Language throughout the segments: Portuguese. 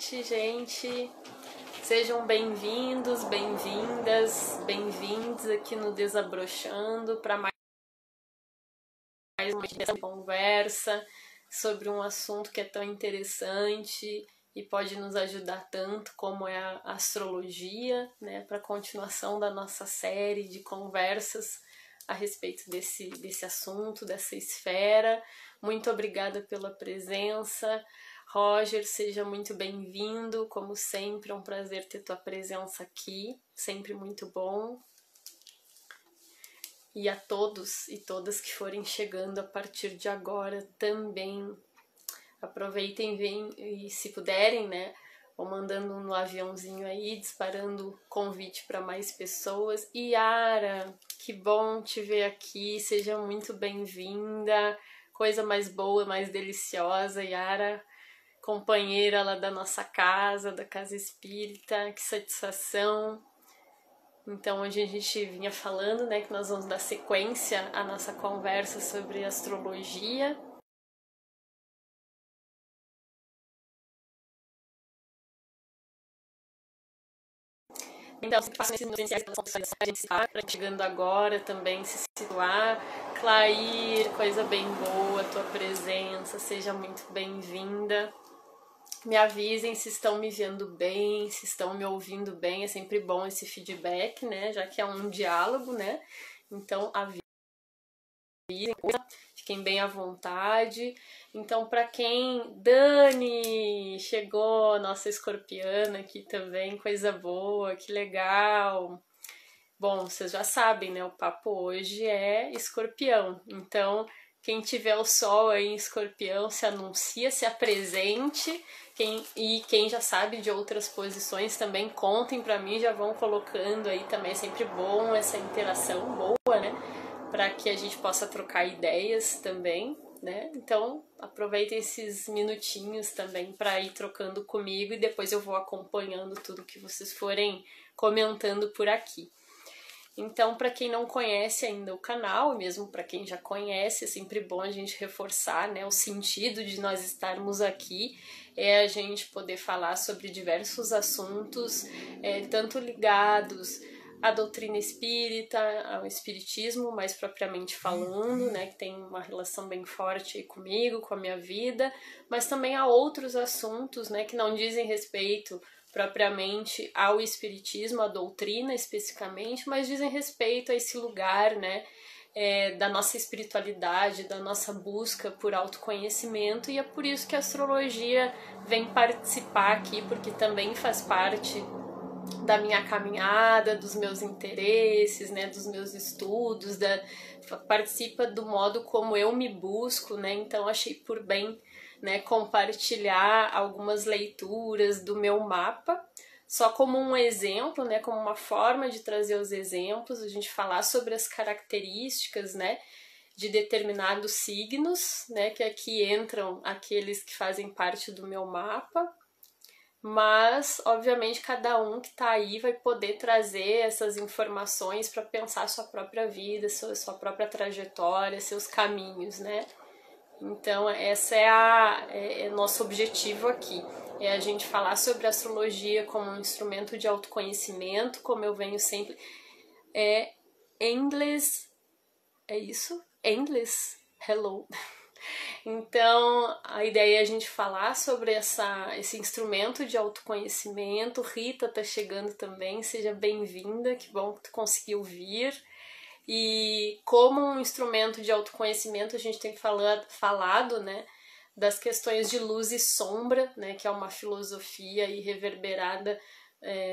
noite, gente. Sejam bem-vindos, bem-vindas, bem-vindos aqui no Desabrochando para mais uma conversa sobre um assunto que é tão interessante e pode nos ajudar tanto como é a astrologia, né, para a continuação da nossa série de conversas a respeito desse assunto, dessa esfera. Muito obrigada pela presença. Roger, seja muito bem-vindo, como sempre, é um prazer ter tua presença aqui, sempre muito bom. E a todos e todas que forem chegando a partir de agora também, aproveitem, vem e se puderem, né, ou mandando no aviãozinho aí, disparando convite para mais pessoas. Yara, que bom te ver aqui, seja muito bem-vinda, coisa mais boa, mais deliciosa, Yara, companheira lá da nossa casa, da Casa Espírita, que satisfação. Então, hoje a gente vinha falando, né, que nós vamos dar sequência à nossa conversa sobre astrologia. Então, se passam esses minutos iniciais das funções, a gente está chegando agora também, se situar. Clair, coisa bem boa, tua presença, seja muito bem-vinda. Me avisem se estão me vendo bem, se estão me ouvindo bem, é sempre bom esse feedback, né? Já que é um diálogo, né? Então avisem, fiquem bem à vontade. Então, para quem... Dani, chegou, nossa escorpiana aqui também, coisa boa, que legal. Bom, vocês já sabem, né? O papo hoje é escorpião, então... Quem tiver o sol aí em escorpião, se anuncia, se apresente. Quem já sabe de outras posições também, contem pra mim, já vão colocando aí também. É sempre bom essa interação boa, né? Pra que a gente possa trocar ideias também, né? Então, aproveitem esses minutinhos também pra ir trocando comigo e depois eu vou acompanhando tudo que vocês forem comentando por aqui. Então, para quem não conhece ainda o canal, mesmo para quem já conhece, é sempre bom a gente reforçar, né, o sentido de nós estarmos aqui, é a gente poder falar sobre diversos assuntos, tanto ligados à doutrina espírita, ao espiritismo, mais propriamente falando, né, que tem uma relação bem forte aí comigo, com a minha vida, mas também a outros assuntos, né, que não dizem respeito propriamente ao espiritismo, à doutrina especificamente, mas dizem respeito a esse lugar, né, da nossa espiritualidade, da nossa busca por autoconhecimento, e é por isso que a astrologia vem participar aqui, porque também faz parte da minha caminhada, dos meus interesses, né, dos meus estudos, participa do modo como eu me busco, né, então achei por bem, né, compartilhar algumas leituras do meu mapa, só como um exemplo, né, como uma forma de trazer os exemplos, a gente falar sobre as características, né, de determinados signos, né, que aqui entram aqueles que fazem parte do meu mapa, mas, obviamente, cada um que tá aí vai poder trazer essas informações para pensar sua própria vida, sua própria trajetória, seus caminhos, né? Então, essa é nosso objetivo aqui, é a gente falar sobre a astrologia como um instrumento de autoconhecimento, como eu venho sempre... Endless... É isso? Endless? Hello... Então, a ideia é a gente falar sobre esse instrumento de autoconhecimento. Rita tá chegando também, seja bem-vinda, que bom que tu conseguiu vir. E como um instrumento de autoconhecimento, a gente tem falado, né, das questões de luz e sombra, né, que é uma filosofia aí reverberada,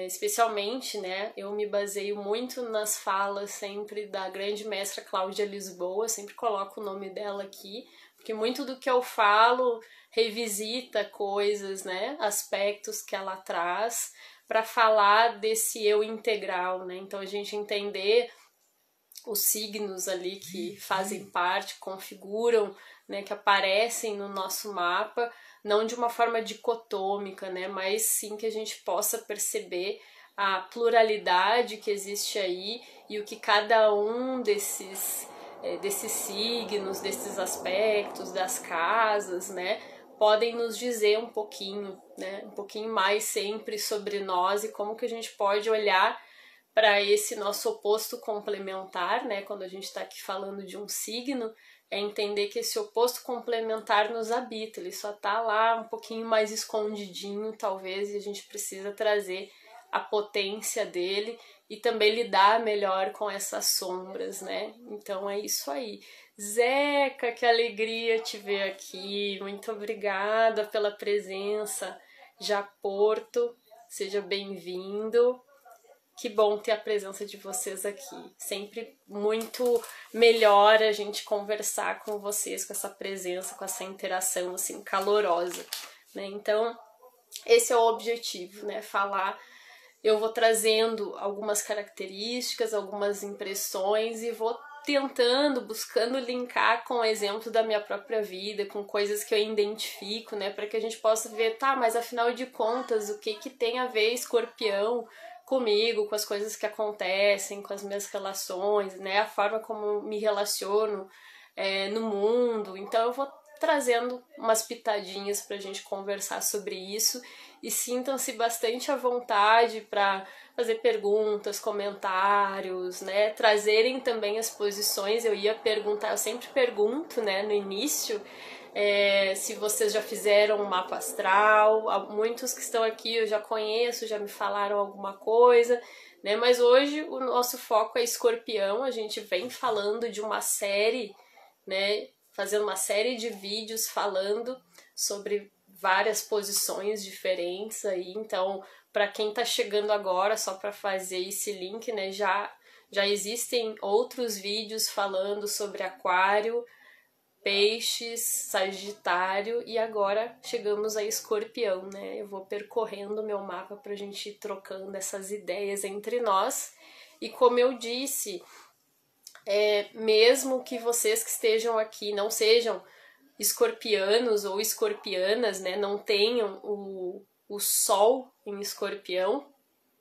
especialmente, né, eu me baseio muito nas falas sempre da grande mestra Cláudia Lisboa, sempre coloco o nome dela aqui, porque muito do que eu falo revisita coisas, né, aspectos que ela traz para falar desse eu integral, né, então a gente entender os signos ali que fazem parte, configuram, né, que aparecem no nosso mapa, não de uma forma dicotômica, né, mas sim que a gente possa perceber a pluralidade que existe aí e o que cada um desses signos, desses aspectos, das casas, né, podem nos dizer um pouquinho, né, um pouquinho mais sempre sobre nós e como que a gente pode olhar para esse nosso oposto complementar, né, quando a gente está aqui falando de um signo, é entender que esse oposto complementar nos habita, ele só está lá um pouquinho mais escondidinho, talvez, e a gente precisa trazer a potência dele e também lidar melhor com essas sombras, né? Então é isso aí. Zeca, que alegria te ver aqui, muito obrigada pela presença. Já Porto, seja bem-vindo. Que bom ter a presença de vocês aqui. Sempre muito melhor a gente conversar com vocês, com essa presença, com essa interação assim calorosa, né? Então, esse é o objetivo, né? Falar. Eu vou trazendo algumas características, algumas impressões e vou tentando, buscando linkar com exemplos da minha própria vida, com coisas que eu identifico, né, para que a gente possa ver, tá, mas afinal de contas, o que que tem a ver Escorpião comigo, com as coisas que acontecem, com as minhas relações, né, a forma como me relaciono no mundo. Então eu vou trazendo umas pitadinhas para a gente conversar sobre isso e sintam-se bastante à vontade para fazer perguntas, comentários, né? Trazerem também as posições. Eu ia perguntar, eu sempre pergunto, né, no início, se vocês já fizeram um mapa astral. Muitos que estão aqui eu já conheço, já me falaram alguma coisa, né? Mas hoje o nosso foco é Escorpião. A gente vem falando de uma série, né? Fazendo uma série de vídeos falando sobre várias posições diferentes aí. Então, para quem tá chegando agora, só para fazer esse link, né, já existem outros vídeos falando sobre Aquário, Peixes, Sagitário e agora chegamos a Escorpião, né? Eu vou percorrendo o meu mapa pra gente ir trocando essas ideias entre nós. E como eu disse, mesmo que vocês que estejam aqui não sejam escorpianos ou escorpianas, né, não tenham o Sol em Escorpião,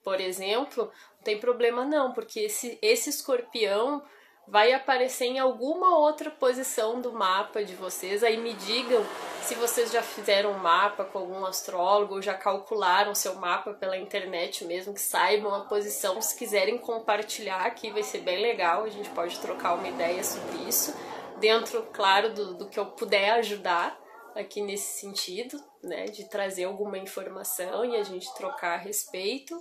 por exemplo, não tem problema não, porque esse escorpião vai aparecer em alguma outra posição do mapa de vocês. Aí me digam se vocês já fizeram um mapa com algum astrólogo ou já calcularam seu mapa pela internet mesmo, que saibam a posição. Se quiserem compartilhar aqui vai ser bem legal, a gente pode trocar uma ideia sobre isso, dentro, claro, do que eu puder ajudar aqui nesse sentido, né, de trazer alguma informação e a gente trocar a respeito.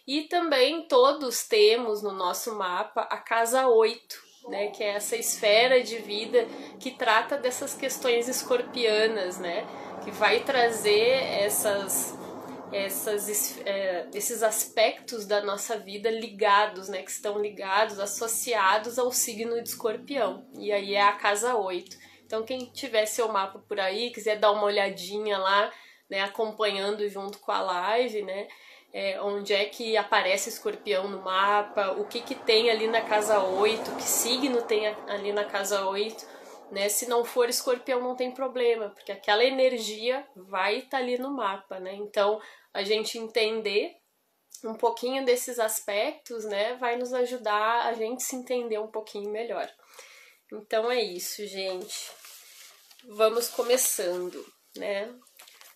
E também todos temos no nosso mapa a casa 8, né, que é essa esfera de vida que trata dessas questões escorpianas, né, que vai trazer esses aspectos da nossa vida ligados, né, que estão ligados, associados ao signo de Escorpião. E aí é a casa 8. Então quem tiver seu mapa por aí, quiser dar uma olhadinha lá, né, acompanhando junto com a live, né, onde é que aparece Escorpião no mapa, o que que tem ali na casa 8, que signo tem ali na casa 8, né? Se não for Escorpião não tem problema, porque aquela energia vai estar ali no mapa, né? Então, a gente entender um pouquinho desses aspectos, né, vai nos ajudar a gente se entender um pouquinho melhor. Então é isso, gente. Vamos começando, né?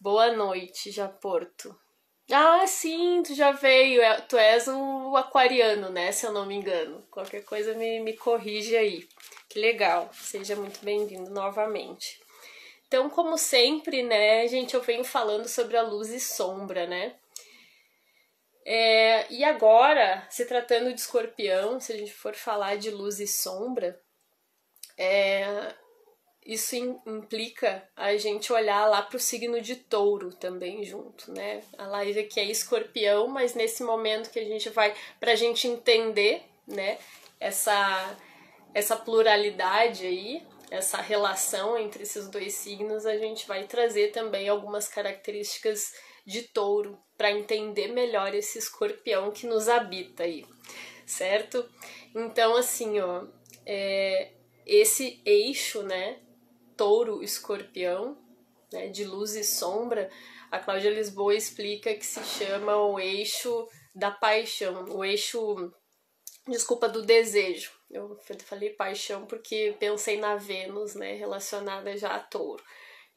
Boa noite, já Porto. Ah, sim, tu já veio. Tu és o aquariano, né? Se eu não me engano. Qualquer coisa me corrige aí. Que legal. Seja muito bem-vindo novamente. Então, como sempre, né, gente, eu venho falando sobre a luz e sombra, né? E agora, se tratando de Escorpião, se a gente for falar de luz e sombra, isso implica a gente olhar lá para o signo de Touro também junto, né? A live aqui é Escorpião, mas nesse momento que a gente vai, para a gente entender, né, essa pluralidade aí, essa relação entre esses dois signos, a gente vai trazer também algumas características de Touro para entender melhor esse Escorpião que nos habita aí, certo? Então, assim, ó, esse eixo, né, Touro, Escorpião, né, de luz e sombra, a Cláudia Lisboa explica que se chama o eixo da paixão, o eixo, desculpa, do desejo. Eu falei paixão porque pensei na Vênus, né, relacionada já a Touro.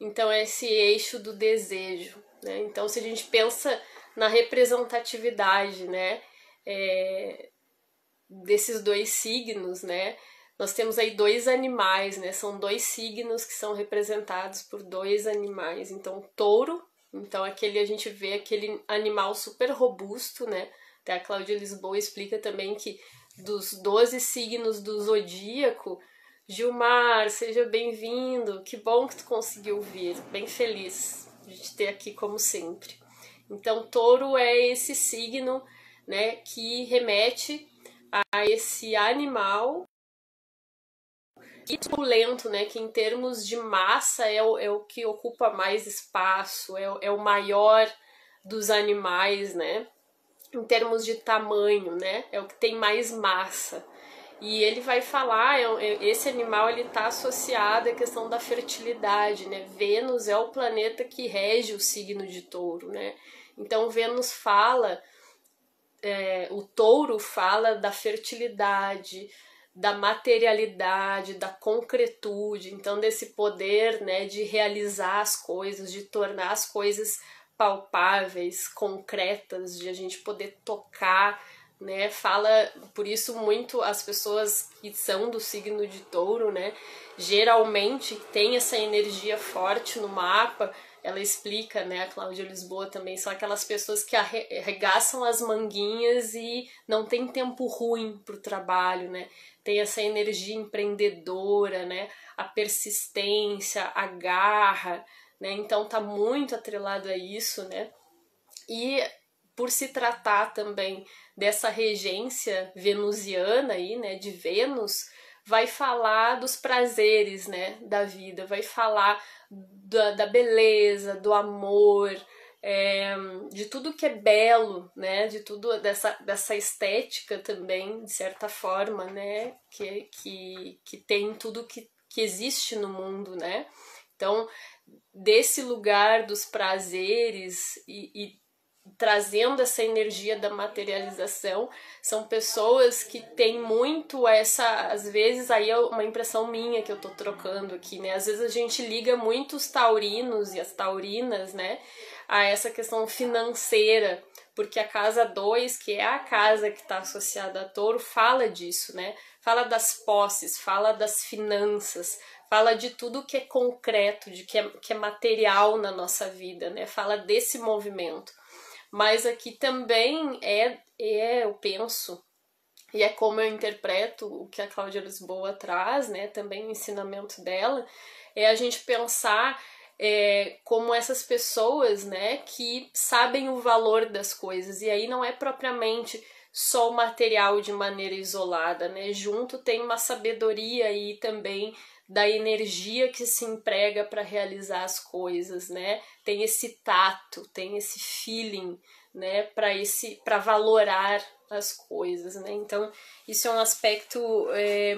então é esse eixo do desejo, né? Então, se a gente pensa na representatividade, né, desses dois signos, né, nós temos aí dois animais, né, são dois signos que são representados por dois animais. Então, touro, então aquele a gente vê aquele animal super robusto, né, até a Cláudia Lisboa explica também que dos 12 signos do zodíaco, Gilmar, seja bem-vindo, que bom que tu conseguiu vir, bem feliz de te ter aqui como sempre. Então, touro é esse signo, né, que remete a esse animal que é opulento, né, que em termos de massa é o que ocupa mais espaço, é o maior dos animais, né, em termos de tamanho, né, é o que tem mais massa. E ele vai falar, esse animal ele está associado à questão da fertilidade, né? Vênus é o planeta que rege o signo de touro, né? Então Vênus fala, o touro fala da fertilidade, da materialidade, da concretude, então desse poder, né, de realizar as coisas, de tornar as coisas palpáveis, concretas, de a gente poder tocar, né? Fala, por isso muito as pessoas que são do signo de touro, né, geralmente tem essa energia forte no mapa. Ela explica, né, a Cláudia Lisboa também, são aquelas pessoas que arregaçam as manguinhas e não tem tempo ruim pro trabalho, né? Tem essa energia empreendedora, né? A persistência, a garra, né? Então tá muito atrelado a isso, né? E por se tratar também dessa regência venusiana aí, né, de Vênus, vai falar dos prazeres, né, da vida, vai falar da beleza, do amor, de tudo que é belo, né, de tudo dessa estética também, de certa forma, né, que tem tudo que existe no mundo, né. Então, desse lugar dos prazeres e trazendo essa energia da materialização, são pessoas que têm muito essa, às vezes aí é uma impressão minha que eu tô trocando aqui, né? Às vezes a gente liga muito os taurinos e as taurinas, né, a essa questão financeira, porque a casa 2, que é a casa que está associada a touro, fala disso, né? Fala das posses, fala das finanças, fala de tudo que é concreto, de que é material na nossa vida, né? Fala desse movimento. Mas aqui também eu penso, e é como eu interpreto o que a Cláudia Lisboa traz, né, também o ensinamento dela, é a gente pensar como essas pessoas, né, que sabem o valor das coisas, e aí não é propriamente só o material de maneira isolada, né, junto tem uma sabedoria aí também da energia que se emprega para realizar as coisas, né? Tem esse tato, tem esse feeling, né? Para valorar as coisas, né? Então isso é um aspecto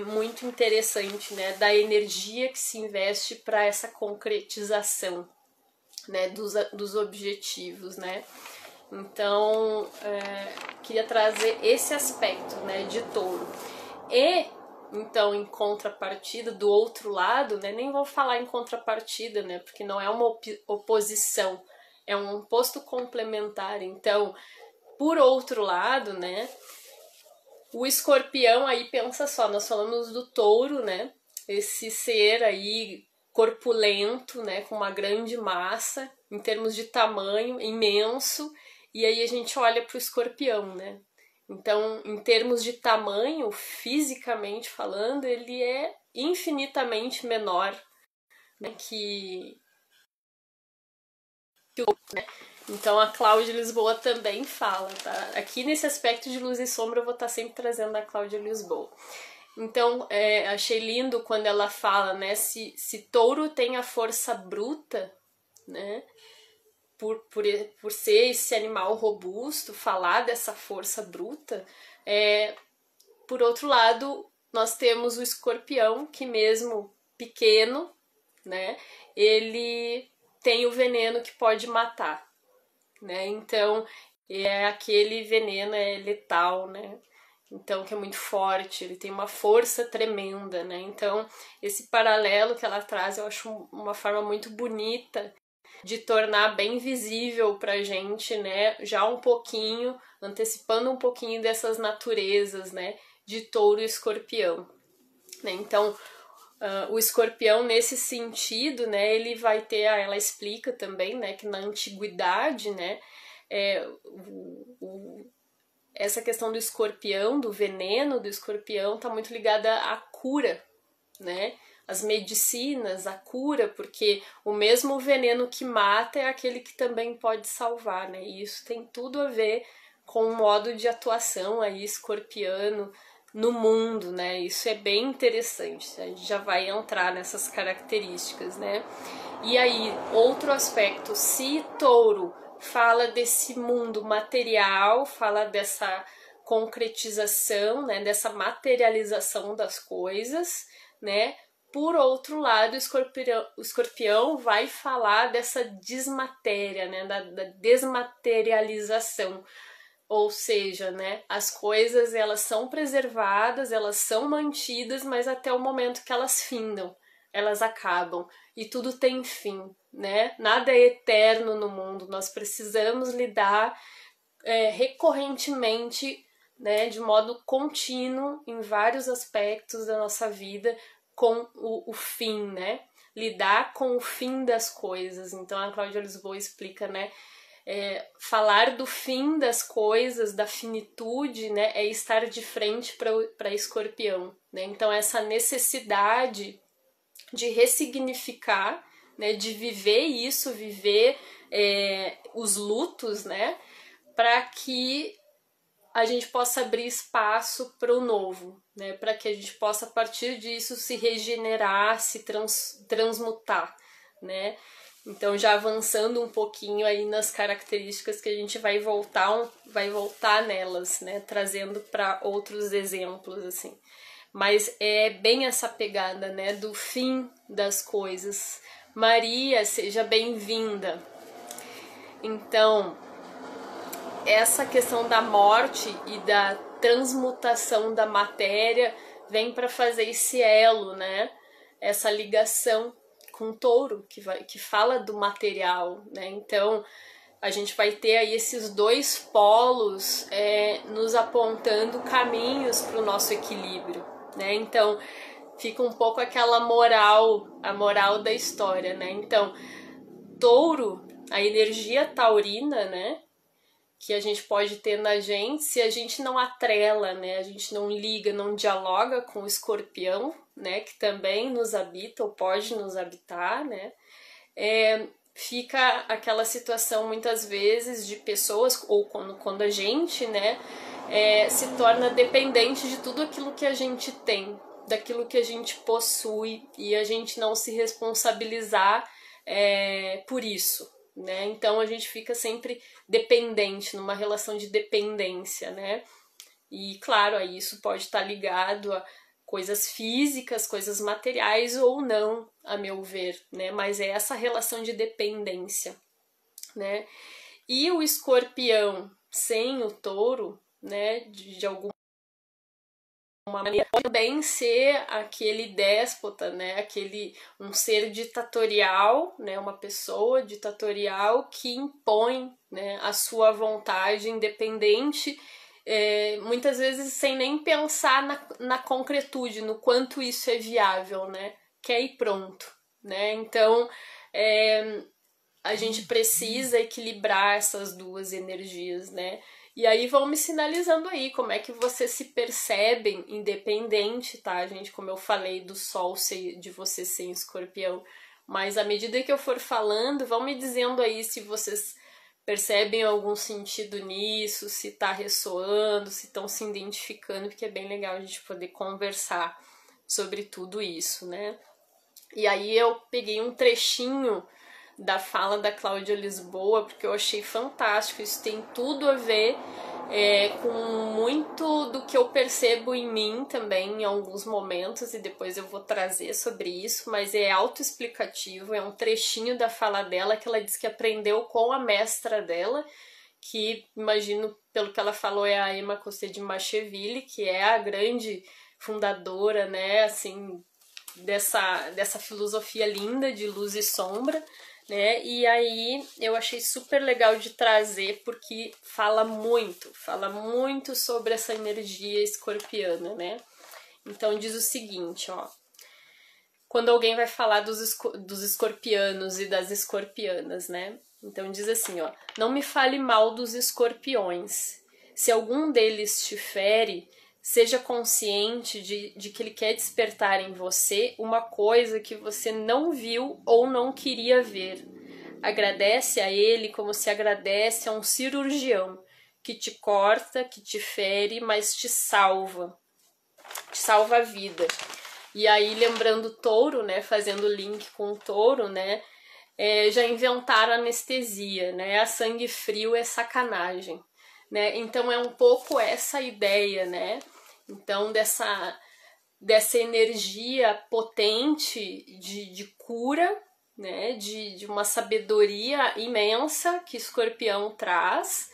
muito interessante, né? Da energia que se investe para essa concretização, né? Dos objetivos, né? Então queria trazer esse aspecto, né? De touro. E então, em contrapartida, do outro lado, né, nem vou falar em contrapartida, né, porque não é uma oposição, é um posto complementar. Então, por outro lado, né, o escorpião aí, pensa só, nós falamos do touro, né, esse ser aí corpulento, né, com uma grande massa, em termos de tamanho, imenso, e aí a gente olha para o escorpião, né. Então, em termos de tamanho, fisicamente falando, ele é infinitamente menor, né, que o outro, né? Então, a Cláudia Lisboa também fala, tá? Aqui nesse aspecto de luz e sombra eu vou estar sempre trazendo a Cláudia Lisboa. Então, achei lindo quando ela fala, né, se touro tem a força bruta, né, por ser esse animal robusto, falar dessa força bruta, por outro lado, nós temos o escorpião, que mesmo pequeno, né, ele tem o veneno que pode matar, né? Então, aquele veneno é letal, né? Então, que é muito forte, ele tem uma força tremenda, né? Então, esse paralelo que ela traz, eu acho uma forma muito bonita de tornar bem visível pra gente, né? Já um pouquinho, antecipando um pouquinho dessas naturezas, né? De touro e escorpião, né? Então, o escorpião, nesse sentido, né? Ele vai ter, ela explica também, né? Que na antiguidade, né? Essa questão do escorpião, do veneno do escorpião, tá muito ligada à cura, né? As medicinas, a cura, porque o mesmo veneno que mata é aquele que também pode salvar, né? E isso tem tudo a ver com o modo de atuação aí escorpiano no mundo, né? Isso é bem interessante. A gente já vai entrar nessas características, né? E aí, outro aspecto, se touro fala desse mundo material, fala dessa concretização, né, dessa materialização das coisas, né? Por outro lado, o escorpião vai falar dessa desmatéria, né, da desmaterialização. Ou seja, né, as coisas elas são preservadas, elas são mantidas, mas até o momento que elas findam, elas acabam e tudo tem fim, né? Nada é eterno no mundo. Nós precisamos lidar recorrentemente, né, de modo contínuo em vários aspectos da nossa vida com o fim, né? Lidar com o fim das coisas. Então a Cláudia Lisboa explica, né? Falar do fim das coisas, da finitude, né, é estar de frente para escorpião, né? Então essa necessidade de ressignificar, né, de viver isso, viver os lutos, né, para que a gente possa abrir espaço para o novo, né, para que a gente possa a partir disso se regenerar, se transmutar, né? Então já avançando um pouquinho aí nas características que a gente vai voltar nelas, né, trazendo para outros exemplos assim. Mas é bem essa pegada, né, do fim das coisas. Maria, seja bem-vinda. Então, essa questão da morte e da transmutação da matéria vem para fazer esse elo, né? Essa ligação com o touro, que fala do material, né? Então, a gente vai ter aí esses dois polos nos apontando caminhos para o nosso equilíbrio, né? Então, fica um pouco aquela moral, a moral da história, né? Então, touro, a energia taurina, né? Que a gente pode ter na gente, se a gente não atrela, né? A gente não liga, não dialoga com o escorpião, né? Que também nos habita ou pode nos habitar, né? Fica aquela situação muitas vezes de pessoas, ou quando a gente, né? Se torna dependente de tudo aquilo que a gente tem, daquilo que a gente possui, e a gente não se responsabilizar por isso, né? Então a gente fica sempre dependente, numa relação de dependência, né? E claro, aí isso pode estar ligado a coisas físicas, coisas materiais ou não, a meu ver, né? Mas é essa relação de dependência, né? E o escorpião sem o touro, né? De alguma maneira, pode também ser aquele déspota, né? Um ser ditatorial, né? Uma pessoa ditatorial que impõe, né, a sua vontade independente, muitas vezes sem nem pensar na concretude, no quanto isso é viável, né? Quer ir pronto, né? Então a gente precisa equilibrar essas duas energias, né? E aí vão me sinalizando aí como é que vocês se percebem independente, tá, gente? Como eu falei do sol de você ser em escorpião. Mas à medida que eu for falando, vão me dizendo aí se vocês percebem algum sentido nisso, se tá ressoando, se estão se identificando, porque é bem legal a gente poder conversar sobre tudo isso, né? E aí eu peguei um trechinho da fala da Cláudia Lisboa, porque eu achei fantástico, isso tem tudo a ver com muito do que eu percebo em mim também em alguns momentos, e depois eu vou trazer sobre isso, mas é autoexplicativo, é um trechinho da fala dela que ela diz que aprendeu com a mestra dela, que imagino, pelo que ela falou, é a Emma Cosset-Macheville, que é a grande fundadora, né, assim, dessa filosofia linda de luz e sombra, né? E aí eu achei super legal de trazer porque fala muito sobre essa energia escorpiana, né? Então diz o seguinte, ó: quando alguém vai falar dos escorpianos e das escorpianas, né? Então diz assim, ó: não me fale mal dos escorpiões. Se algum deles te fere, seja consciente de que ele quer despertar em você uma coisa que você não viu ou não queria ver. Agradece a ele como se agradece a um cirurgião que te corta, que te fere, mas te salva a vida. E aí, lembrando o touro, né, fazendo link com o touro, né, já inventaram anestesia, né, a sangue frio é sacanagem, né, então é um pouco essa ideia, né, então dessa energia potente de cura, né, de uma sabedoria imensa que Escorpião traz,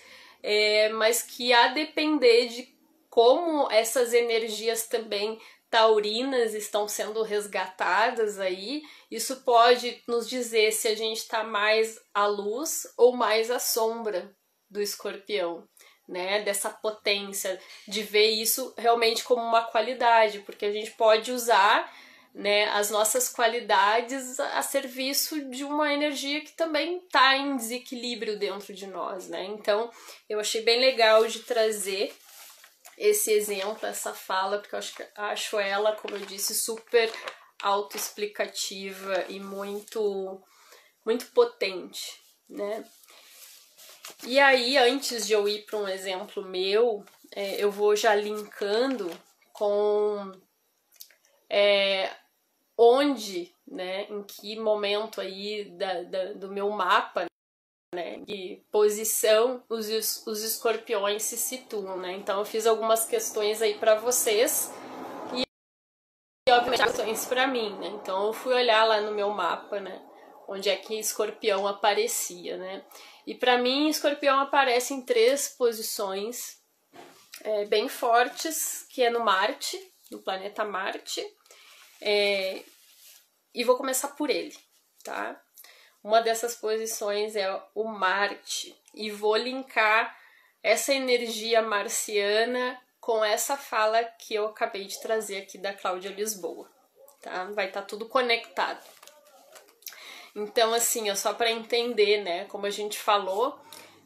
mas que a depender de como essas energias também taurinas estão sendo resgatadas aí, isso pode nos dizer se a gente está mais à luz ou mais à sombra do Escorpião, né? Dessa potência, de ver isso realmente como uma qualidade, porque a gente pode usar, né, as nossas qualidades a serviço de uma energia que também está em desequilíbrio dentro de nós, né? Então, eu achei bem legal de trazer esse exemplo, essa fala, porque eu acho ela, como eu disse, super autoexplicativa e muito potente, né? E aí, antes de eu ir para um exemplo meu, eu vou já linkando com onde, né, em que momento aí do meu mapa, né, que posição os escorpiões se situam, né? Então eu fiz algumas questões aí para vocês e obviamente questões para mim, né? Então eu fui olhar lá no meu mapa, né, onde é que escorpião aparecia, né? E para mim escorpião aparece em 3 posições bem fortes, que é no Marte, no planeta Marte, e vou começar por ele, tá? Uma dessas posições é o Marte, e vou linkar essa energia marciana com essa fala que eu acabei de trazer aqui da Cláudia Lisboa, tá? Vai estar tudo conectado. Então, assim, só para entender, né, como a gente falou,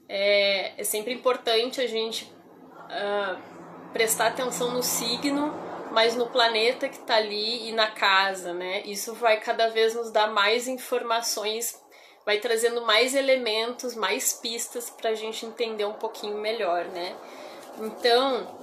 é sempre importante a gente prestar atenção no signo, mas no planeta que tá ali e na casa, né? Isso vai cada vez nos dar mais informações, vai trazendo mais elementos, mais pistas pra gente entender um pouquinho melhor, né? Então,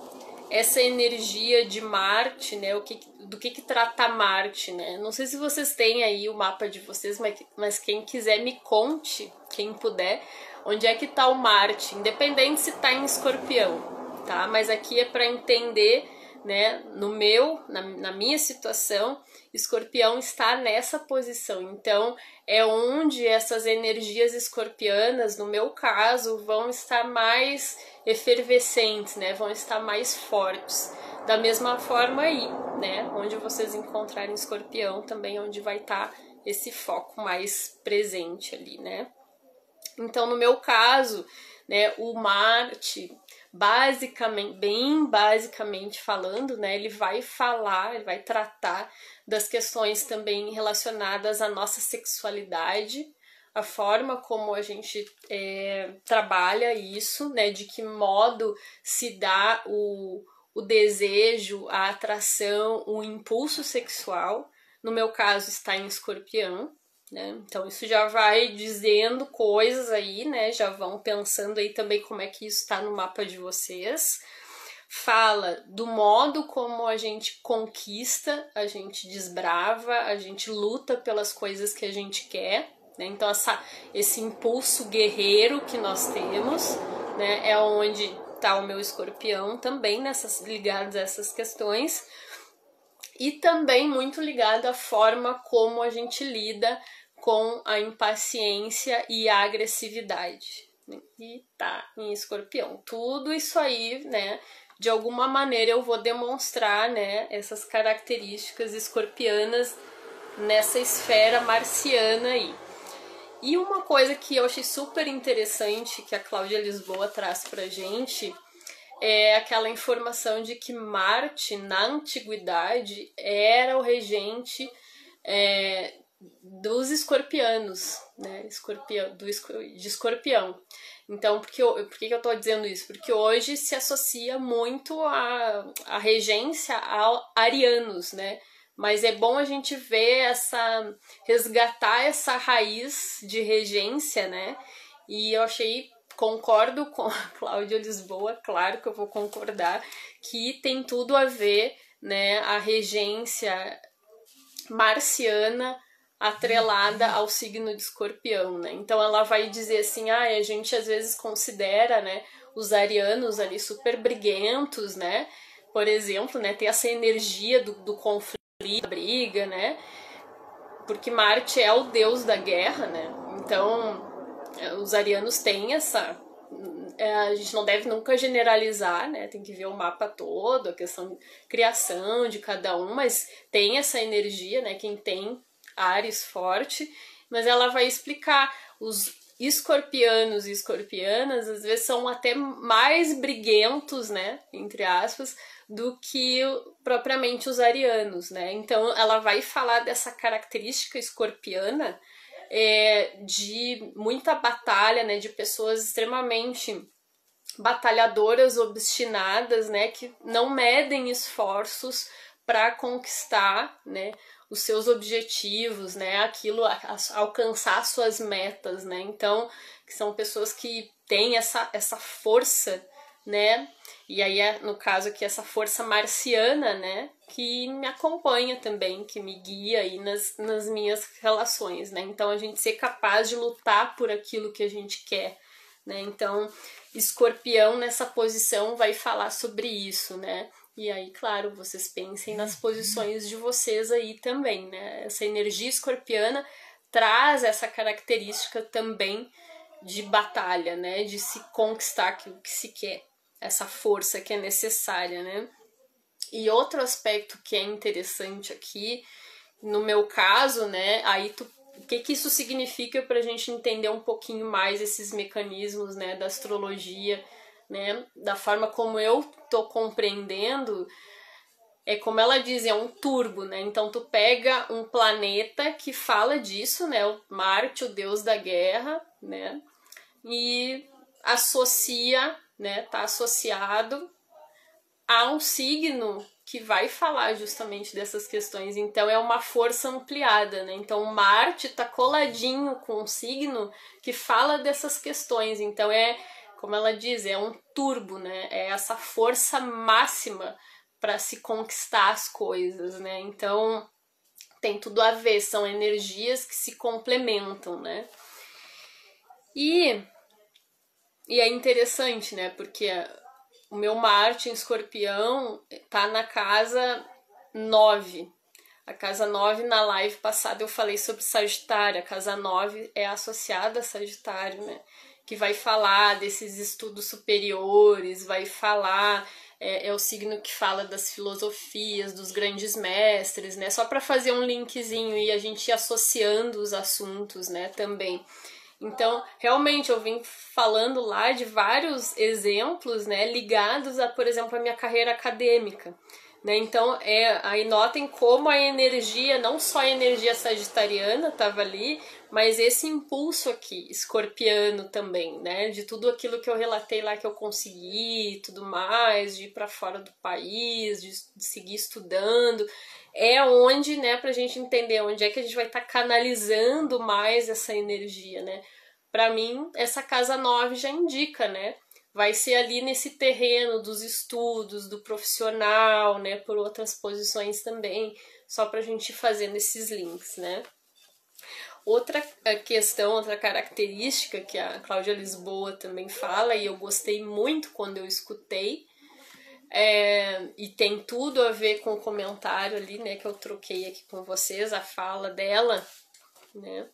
essa energia de Marte, né? Do que trata Marte, né? Não sei se vocês têm aí o mapa de vocês, mas quem quiser me conte, quem puder, onde é que tá o Marte, independente se tá em Escorpião, tá? Mas aqui é para entender, né? Na minha situação, Escorpião está nessa posição. Então, é onde essas energias escorpianas, no meu caso, vão estar mais efervescentes, né? Vão estar mais fortes. Da mesma forma aí, né? Onde vocês encontrarem Escorpião, também é onde vai estar esse foco mais presente ali, né? Então, no meu caso, né, o Marte, bem basicamente falando, né, ele vai tratar das questões também relacionadas à nossa sexualidade, a forma como a gente trabalha isso, né, de que modo se dá o desejo, a atração, o impulso sexual. No meu caso, está em Escorpião, né? Então isso já vai dizendo coisas aí, né? Já vão pensando aí também como é que isso está no mapa de vocês. Fala do modo como a gente conquista, a gente desbrava, a gente luta pelas coisas que a gente quer, né? Então esse impulso guerreiro que nós temos, né? É onde está o meu Escorpião também ligado a essas questões. E também muito ligado à forma como a gente lida com a impaciência e a agressividade, e tá em Escorpião. Tudo isso aí, né, de alguma maneira eu vou demonstrar, né, essas características escorpianas nessa esfera marciana aí. E uma coisa que eu achei super interessante que a Cláudia Lisboa traz pra gente é aquela informação de que Marte, na antiguidade, era o regente dos escorpianos, né? De escorpião. Então, por que eu estou dizendo isso? Porque hoje se associa muito a regência a arianos, né? Mas é bom a gente ver resgatar essa raiz de regência, né? E eu concordo com a Cláudia Lisboa, claro que eu vou concordar, que tem tudo a ver, né, a regência marciana atrelada ao signo de Escorpião, né? Então ela vai dizer assim, a gente às vezes considera, né, os arianos ali super briguentos, né? Por exemplo, né, tem essa energia do conflito, da briga, né? Porque Marte é o deus da guerra, né? Então os arianos têm a gente não deve nunca generalizar, né? Tem que ver o mapa todo, a questão de criação de cada um, mas tem essa energia, né? Quem tem Áries forte, mas ela vai explicar os escorpianos e escorpianas às vezes são até mais briguentos, né? Entre aspas, do que propriamente os arianos, né? Então ela vai falar dessa característica escorpiana de muita batalha, né, de pessoas extremamente batalhadoras, obstinadas, né, que não medem esforços para conquistar, né, os seus objetivos, né, alcançar suas metas, né, então que são pessoas que têm essa força, né, e aí no caso aqui essa força marciana, né, que me acompanha também, que me guia aí nas minhas relações, né, então a gente ser capaz de lutar por aquilo que a gente quer, né, então Escorpião nessa posição vai falar sobre isso, né, e aí, claro, vocês pensem nas posições de vocês aí também, né? Essa energia escorpiana traz essa característica também de batalha, né? De se conquistar aquilo que se quer, essa força que é necessária, né? E outro aspecto que é interessante aqui, no meu caso, né? O que isso significa para a gente entender um pouquinho mais esses mecanismos, né? Da astrologia, né? Da forma como eu tô compreendendo, como ela diz, é um turbo, né? Então tu pega um planeta que fala disso, né? O Marte, o deus da guerra, né? E associa, né? Tá associado a um signo que vai falar justamente dessas questões. Então é uma força ampliada, né? Então Marte tá coladinho com um signo que fala dessas questões. Então como ela diz, é um turbo, né? É essa força máxima para se conquistar as coisas, né? Então tem tudo a ver, são energias que se complementam, né? E é interessante, né? Porque o meu Marte em Escorpião tá na casa 9. A casa 9, na live passada eu falei sobre Sagitário. A casa 9 é associada a Sagitário, né? Que vai falar desses estudos superiores, vai falar, é o signo que fala das filosofias, dos grandes mestres, né? Só para fazer um linkzinho e a gente ir associando os assuntos, né, também. Então, realmente, eu vim falando lá de vários exemplos, né, ligados a, por exemplo, a minha carreira acadêmica, né? Então, aí notem como a energia, não só a energia sagitariana estava ali, mas esse impulso aqui, escorpiano também, né? De tudo aquilo que eu relatei lá que eu consegui e tudo mais, de ir para fora do país, de seguir estudando. É onde, né, pra gente entender onde é que a gente vai estar canalizando mais essa energia, né? Pra mim, essa casa 9 já indica, né? Vai ser ali nesse terreno dos estudos, do profissional, né? Por outras posições também, só pra gente ir fazendo esses links, né? Outra questão, outra característica que a Cláudia Lisboa também fala, e eu gostei muito quando eu escutei, e tem tudo a ver com o comentário ali, né, que eu troquei aqui com vocês, a fala dela, né,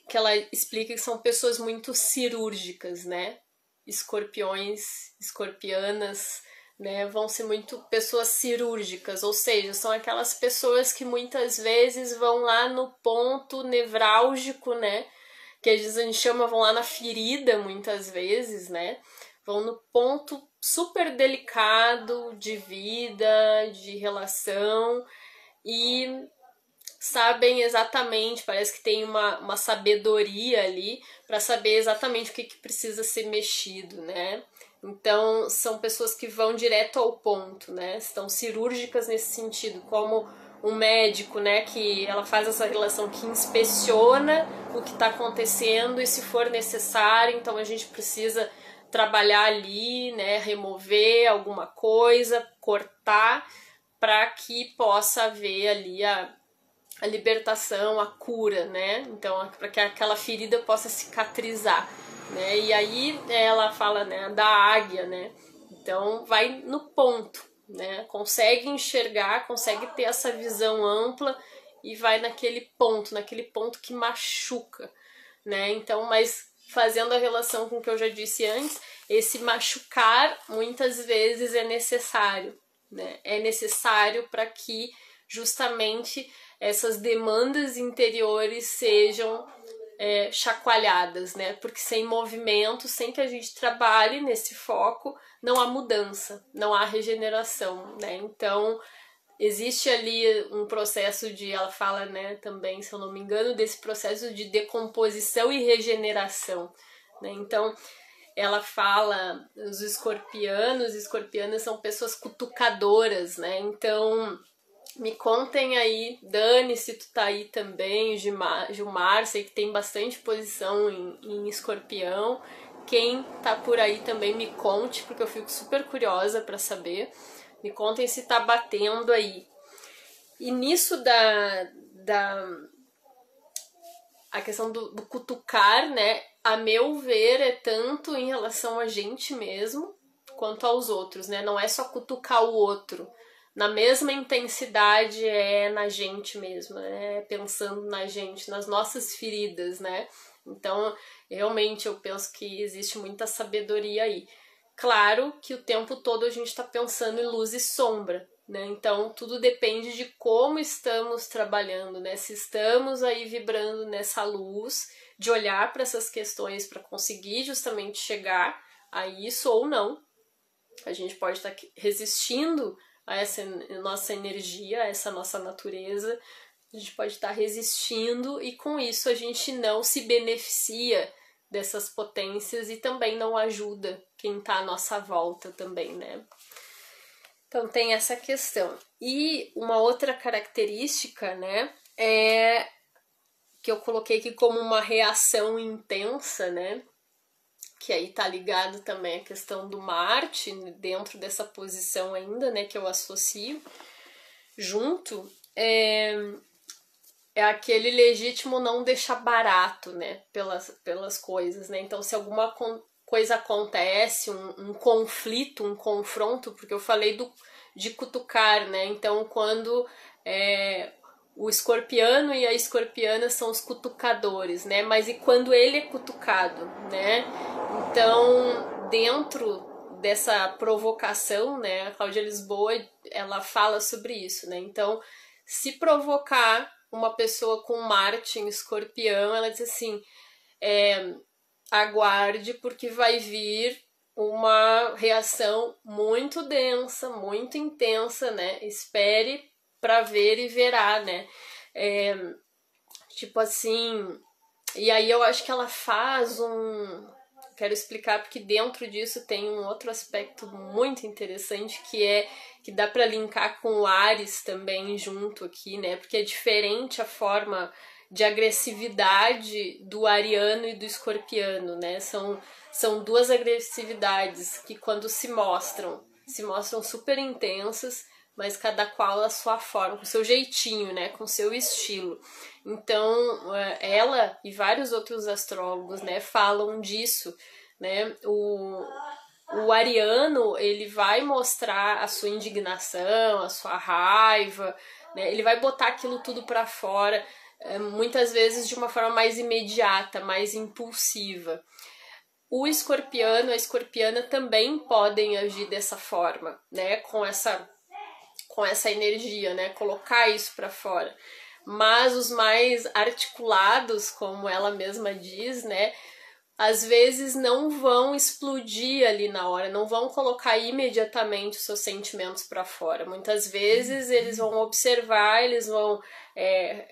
que ela explica que são pessoas muito cirúrgicas, né? Escorpiões, escorpianas, né, vão ser muito pessoas cirúrgicas, ou seja, são aquelas pessoas que muitas vezes vão lá no ponto nevrálgico, né, que às vezes a gente chama, vão lá na ferida muitas vezes, né, vão no ponto super delicado de vida, de relação, e sabem exatamente, parece que tem uma sabedoria ali para saber exatamente o que precisa ser mexido, né? Então, são pessoas que vão direto ao ponto, né? Estão cirúrgicas nesse sentido, como um médico, né? Que ela faz essa relação que inspeciona o que está acontecendo e se for necessário, então a gente precisa trabalhar ali, né? Remover alguma coisa, cortar, para que possa haver ali a libertação, a cura, né? Então, para que aquela ferida possa cicatrizar, né? E aí ela fala, né, da águia, né? Então, vai no ponto, né? Consegue enxergar, consegue ter essa visão ampla e vai naquele ponto que machuca, né? Então, mas fazendo a relação com o que eu já disse antes, esse machucar muitas vezes é necessário, né? É necessário para que justamente essas demandas interiores sejam chacoalhadas, né? Porque sem movimento, sem que a gente trabalhe nesse foco, não há mudança, não há regeneração, né? Então, existe ali um processo de, ela fala, né, também, se eu não me engano, desse processo de decomposição e regeneração, né? Então, ela fala, os escorpianas são pessoas cutucadoras, né? Então, me contem aí, Dani, se tu tá aí também, Gilmar, sei que tem bastante posição em escorpião. Quem tá por aí também me conte, porque eu fico super curiosa para saber. Me contem se tá batendo aí. E nisso a questão do cutucar, né? A meu ver, é tanto em relação a gente mesmo, quanto aos outros, né? Não é só cutucar o outro. Na mesma intensidade é na gente mesmo, né? Pensando na gente, nas nossas feridas, né? Então, realmente, eu penso que existe muita sabedoria aí. Claro que o tempo todo a gente está pensando em luz e sombra, né? Então, tudo depende de como estamos trabalhando, né? Se estamos aí vibrando nessa luz, de olhar para essas questões para conseguir justamente chegar a isso ou não. A gente pode estar resistindo a essa nossa energia, a essa nossa natureza, a gente pode estar resistindo e com isso a gente não se beneficia dessas potências e também não ajuda quem está à nossa volta também, né? Então tem essa questão. E uma outra característica, né, é que eu coloquei aqui como uma reação intensa, né, que aí tá ligado também a questão do Marte, dentro dessa posição ainda, né, que eu associo junto, é aquele legítimo não deixar barato, né, pelas coisas, né, então se alguma coisa acontece, um conflito, um confronto, porque eu falei de cutucar, né, então quando o escorpiano e a escorpiana são os cutucadores, né, mas e quando ele é cutucado, né, então dentro dessa provocação, né, a Cláudia Lisboa, ela fala sobre isso, né, então se provocar uma pessoa com Marte em escorpião, ela diz assim, aguarde porque vai vir uma reação muito densa, muito intensa, né? Espere para ver e verá, né? Tipo assim, e aí eu acho que ela faz quero explicar porque dentro disso tem um outro aspecto muito interessante que dá para linkar com o Ares também junto aqui, né? Porque é diferente a forma de agressividade do ariano e do escorpiano, né? São duas agressividades que quando se mostram super intensas, mas cada qual a sua forma, com o seu jeitinho, né? Com o seu estilo. Então, ela e vários outros astrólogos, né, falam disso, né? O ariano, ele vai mostrar a sua indignação, a sua raiva, né? Ele vai botar aquilo tudo para fora muitas vezes de uma forma mais imediata, mais impulsiva. O escorpiano, a escorpiana também podem agir dessa forma, né? Com essa energia, né? Colocar isso para fora. Mas os mais articulados, como ela mesma diz, né? Às vezes não vão explodir ali na hora, não vão colocar imediatamente os seus sentimentos para fora. Muitas vezes eles vão observar, eles vão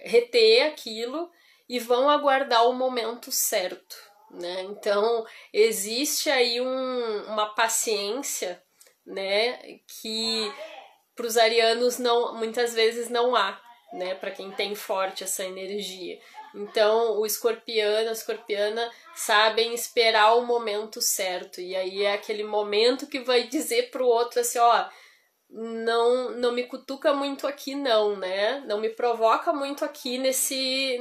reter aquilo e vão aguardar o momento certo, né? Então existe aí uma paciência, né, que para os arianos muitas vezes não há, né, para quem tem forte essa energia. Então o escorpiano, a escorpiana sabem esperar o momento certo, e aí é aquele momento que vai dizer pro outro assim, ó, não me cutuca muito aqui não, né? Não me provoca muito aqui nesse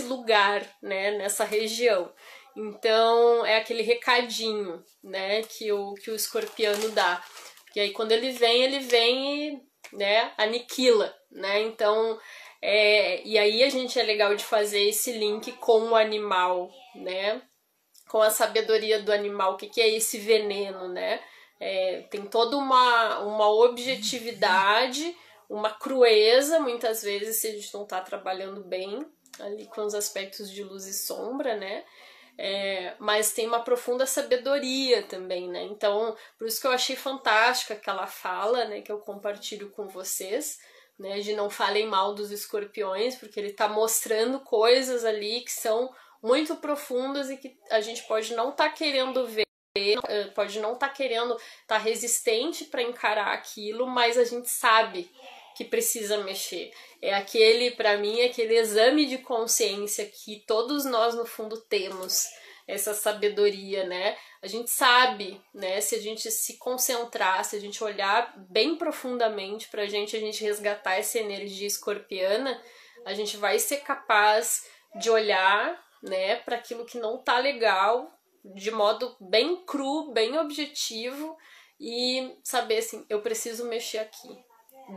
lugar, né? Nessa região. Então é aquele recadinho, né? Que o escorpiano dá. Porque aí quando ele vem e, né? Aniquila, né? Então e aí a gente é legal de fazer esse link com o animal, né? Com a sabedoria do animal, o que é esse veneno, né? Tem toda uma objetividade, uma crueza, muitas vezes, se a gente não está trabalhando bem ali com os aspectos de luz e sombra, né? Mas tem uma profunda sabedoria também, né? Então, por isso que eu achei fantástica aquela fala, né? Que eu compartilho com vocês, né? De não falem mal dos escorpiões, porque ele está mostrando coisas ali que são muito profundas e que a gente pode não estar querendo ver, pode não estar querendo estar resistente para encarar aquilo, mas a gente sabe que precisa mexer. Para mim, aquele exame de consciência que todos nós no fundo temos, essa sabedoria, né? A gente sabe, né? Se a gente se concentrar, se a gente olhar bem profundamente a gente resgatar essa energia escorpiana, a gente vai ser capaz de olhar, né, para aquilo que não tá legal, de modo bem cru, bem objetivo e saber assim, eu preciso mexer aqui.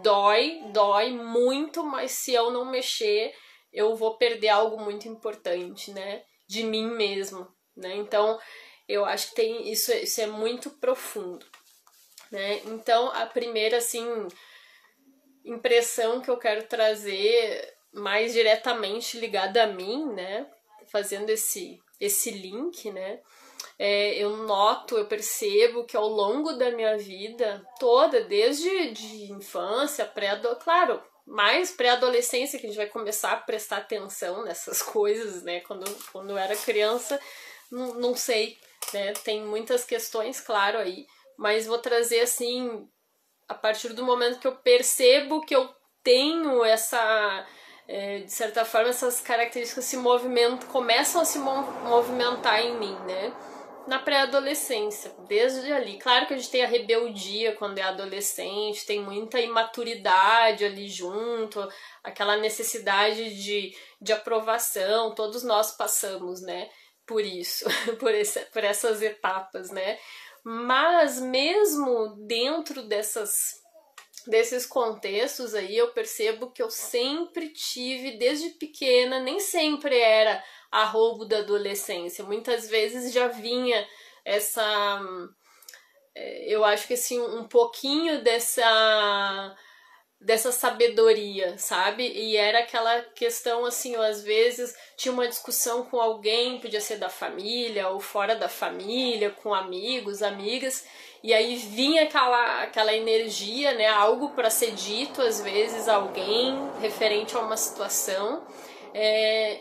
Dói muito, mas se eu não mexer, eu vou perder algo muito importante, né, de mim mesmo, né? Então, eu acho que isso é muito profundo, né? Então, a primeira assim impressão que eu quero trazer mais diretamente ligada a mim, né, fazendo esse link, né, eu percebo que ao longo da minha vida toda, desde de infância, claro, mais pré-adolescência, que a gente vai começar a prestar atenção nessas coisas, né, quando eu era criança, não sei, né, tem muitas questões, claro, aí, mas vou trazer, assim, a partir do momento que eu percebo que eu tenho de certa forma, essas características começam a se movimentar em mim, né? Na pré-adolescência, desde ali. Claro que a gente tem a rebeldia quando é adolescente, tem muita imaturidade ali junto, aquela necessidade de aprovação, todos nós passamos, né? Por isso, por essas etapas, né? Mas mesmo dentro desses contextos aí, eu percebo que eu sempre tive, desde pequena, nem sempre era arrobo da adolescência, muitas vezes já vinha eu acho que assim, um pouquinho dessa sabedoria, sabe? E era aquela questão assim, eu, às vezes tinha uma discussão com alguém, podia ser da família ou fora da família, com amigos, amigas, e aí vinha aquela energia, né? Algo para ser dito, às vezes alguém referente a uma situação,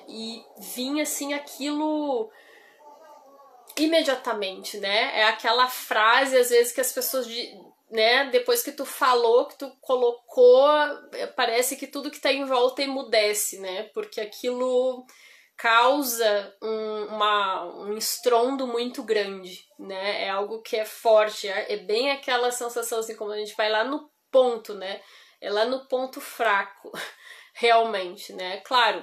e vinha assim aquilo imediatamente, né? É aquela frase, às vezes, que as pessoas, né, depois que tu falou, que tu colocou, parece que tudo que tá em volta emudece, né? Porque aquilo causa um estrondo muito grande, né? É algo que é forte, é bem aquela sensação assim, como a gente vai lá no ponto, né? É lá no ponto fraco, realmente, né? Claro.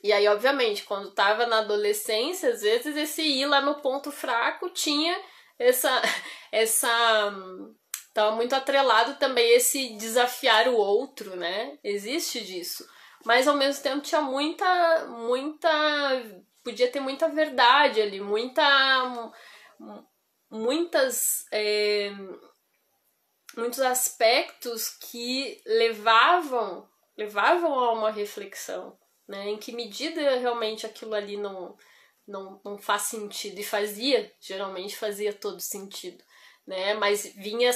E aí, obviamente, quando tava na adolescência, às vezes esse ir lá no ponto fraco tinha tava muito atrelado também esse desafiar o outro, né? Existe disso. mas ao mesmo tempo tinha podia ter muita verdade ali, muitos aspectos que levavam a uma reflexão, né? Em que medida realmente aquilo ali não faz sentido, e geralmente fazia todo sentido, né? Mas vinha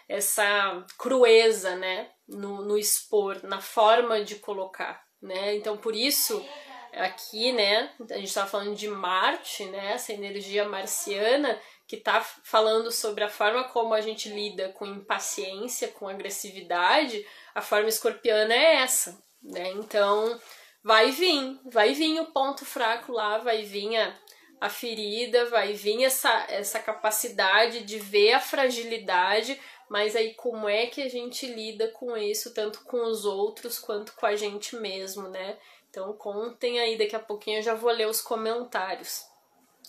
essa crueza, né? No expor, na forma de colocar, né? Então, por isso, aqui, né? A gente estava falando de Marte, né? Essa energia marciana que está falando sobre a forma como a gente lida com impaciência, com agressividade. A forma escorpiana é essa, né? Então, vai vir o ponto fraco lá, vai vir a ferida, vai vir essa capacidade de ver a fragilidade, mas aí como é que a gente lida com isso, tanto com os outros quanto com a gente mesmo, né? Então contem aí, daqui a pouquinho eu já vou ler os comentários,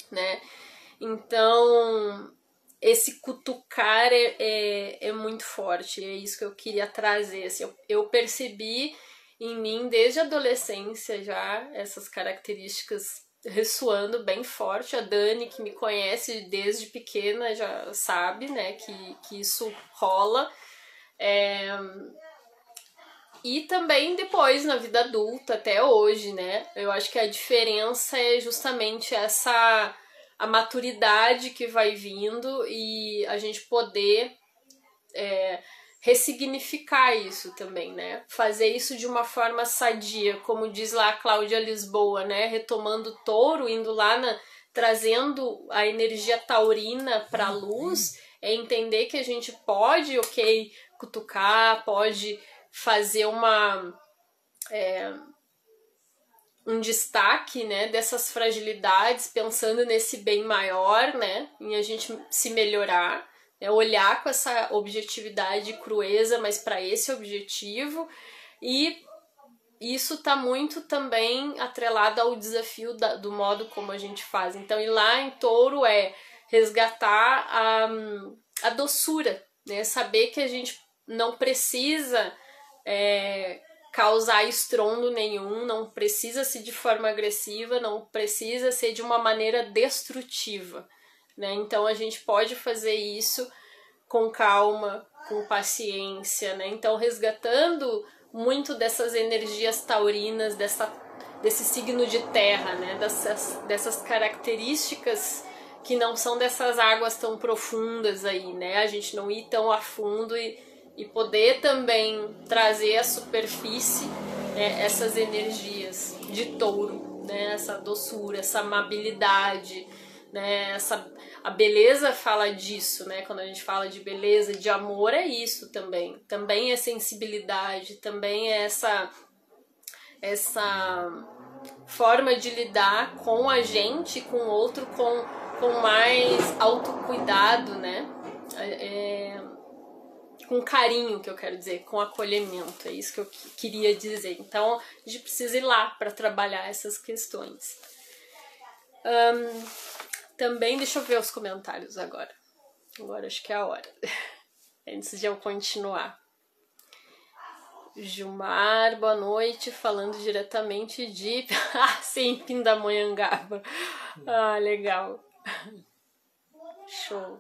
né? Então, esse cutucar é muito forte, é isso que eu queria trazer. Assim, eu percebi em mim, desde a adolescência já, essas características ressoando bem forte. A Dani, que me conhece desde pequena, já sabe, né, que isso rola. E também depois, na vida adulta, até hoje, né? Eu acho que a diferença é justamente a maturidade que vai vindo e a gente poder ressignificar isso também, né? Fazer isso de uma forma sadia, como diz lá a Cláudia Lisboa, né? Retomando o touro, indo lá trazendo a energia taurina para a luz, é entender que a gente pode, cutucar, pode fazer um destaque, né, dessas fragilidades, pensando nesse bem maior, né, em a gente se melhorar, né, olhar com essa objetividade e crueza, mas para esse objetivo. E isso está muito também atrelado ao desafio do modo como a gente faz. Então, ir lá em touro é resgatar a doçura, né, saber que a gente não precisa causar estrondo nenhum, não precisa ser de forma agressiva, não precisa ser de uma maneira destrutiva, né? Então a gente pode fazer isso com calma, com paciência, né? Então resgatando muito dessas energias taurinas, desse signo de terra, né? Dessas características que não são dessas águas tão profundas aí, né? A gente não ir tão a fundo e poder também trazer à superfície, né, essas energias de touro, né, essa doçura, essa amabilidade, né, a beleza fala disso, né, quando a gente fala de beleza, de amor, é isso também é sensibilidade, também é essa forma de lidar com a gente, com o outro, com mais autocuidado, né, com carinho, que eu quero dizer, com acolhimento, é isso que eu queria dizer. Então, a gente precisa ir lá para trabalhar essas questões. Também, deixa eu ver os comentários agora. Agora acho que é a hora. Antes de eu continuar. Gilmar, boa noite, falando diretamente de... sim, Pindamonhangaba. Legal. Show.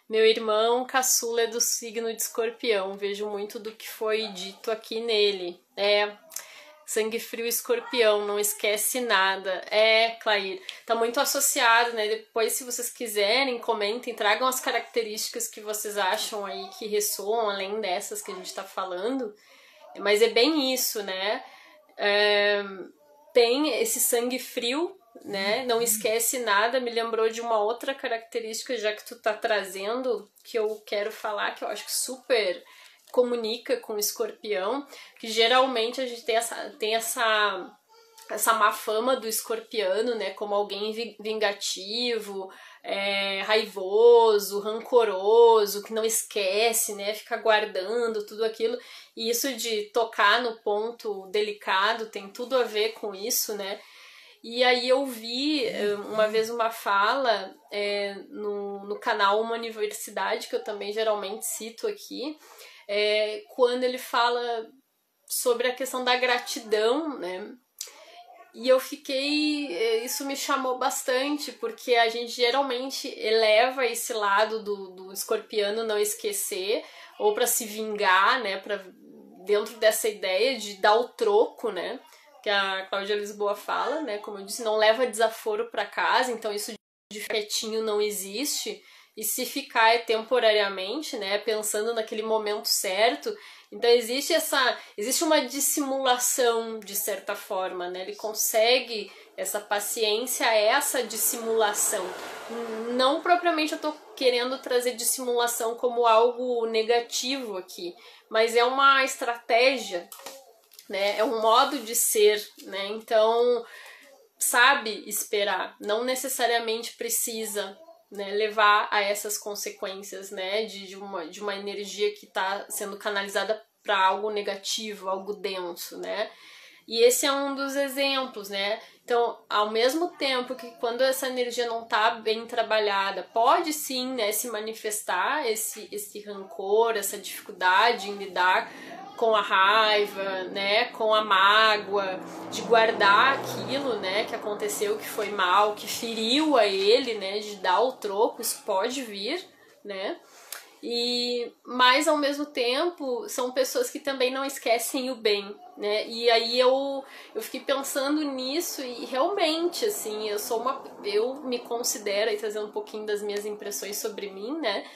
Meu irmão caçula é do signo de Escorpião, vejo muito do que foi dito aqui nele. Sangue frio Escorpião, não esquece nada. Clair, tá muito associado, né? Depois, se vocês quiserem, comentem, tragam as características que vocês acham aí que ressoam, além dessas que a gente tá falando. Mas é bem isso, né? Tem esse sangue frio, né? Não esquece nada, me lembrou de uma outra característica, já que tu tá trazendo, que eu quero falar, que eu acho que super comunica com o Escorpião, que geralmente a gente tem essa má fama do escorpiano, né, como alguém vingativo, raivoso, rancoroso, que não esquece, né, fica guardando tudo aquilo, e isso de tocar no ponto delicado tem tudo a ver com isso, né. E aí eu vi uma vez uma fala no canal Uma Universidade, que eu também geralmente cito aqui, quando ele fala sobre a questão da gratidão, né? E eu fiquei... Isso me chamou bastante, porque a gente geralmente eleva esse lado do escorpiano não esquecer, ou para se vingar, né? Dentro dessa ideia de dar o troco, né? Que a Cláudia Lisboa fala, né? Como eu disse, não leva desaforo para casa, então isso de quietinho não existe. E se ficar é temporariamente, né? Pensando naquele momento certo. Então existe uma dissimulação de certa forma, né? Ele consegue essa paciência, essa dissimulação. Não propriamente eu tô querendo trazer dissimulação como algo negativo aqui, mas é uma estratégia, né? É um modo de ser, né? Então, sabe esperar, não necessariamente precisa, né, levar a essas consequências, né, de uma energia que está sendo canalizada para algo negativo, algo denso, né? E esse é um dos exemplos, né? Então, ao mesmo tempo que quando essa energia não está bem trabalhada, pode sim, né, se manifestar esse rancor, essa dificuldade em lidar com a raiva, né, com a mágoa, de guardar aquilo, né, que aconteceu, que foi mal, que feriu a ele, né, de dar o troco, isso pode vir, né? Mas ao mesmo tempo são pessoas que também não esquecem o bem, né? E aí eu fiquei pensando nisso e realmente, assim, eu me considero, aí trazendo um pouquinho das minhas impressões sobre mim, né?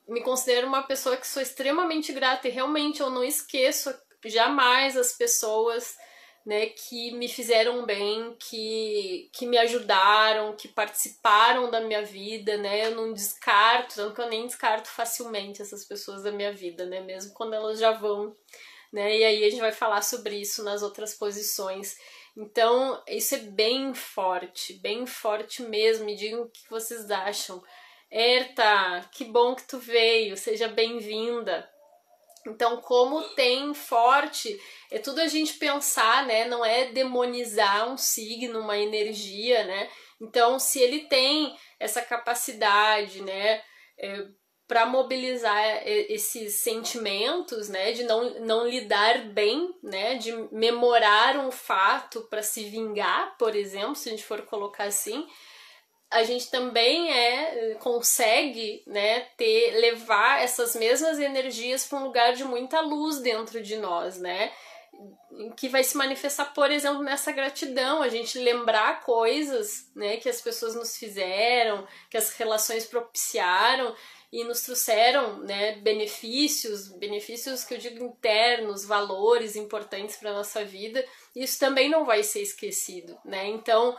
Me considero uma pessoa que sou extremamente grata e realmente eu não esqueço jamais as pessoas, né, que me fizeram bem, que me ajudaram, que participaram da minha vida, né? Eu não descarto, tanto que eu nem descarto facilmente essas pessoas da minha vida, né? Mesmo quando elas já vão, né? E aí a gente vai falar sobre isso nas outras posições. Então, isso é bem forte mesmo. Me digam o que vocês acham. Erta, que bom que tu veio, seja bem-vinda. Então, como tem forte, é tudo a gente pensar, né? Não é demonizar um signo, uma energia, né? Então, se ele tem essa capacidade, né, para mobilizar esses sentimentos, né, de não lidar bem, né, de memorar um fato para se vingar, por exemplo, se a gente for colocar assim, a gente também consegue, né, levar essas mesmas energias para um lugar de muita luz dentro de nós, né, que vai se manifestar, por exemplo, nessa gratidão, a gente lembrar coisas, né, que as pessoas nos fizeram, que as relações propiciaram e nos trouxeram, né, benefícios que eu digo internos, valores importantes para nossa vida. Isso também não vai ser esquecido, né? Então,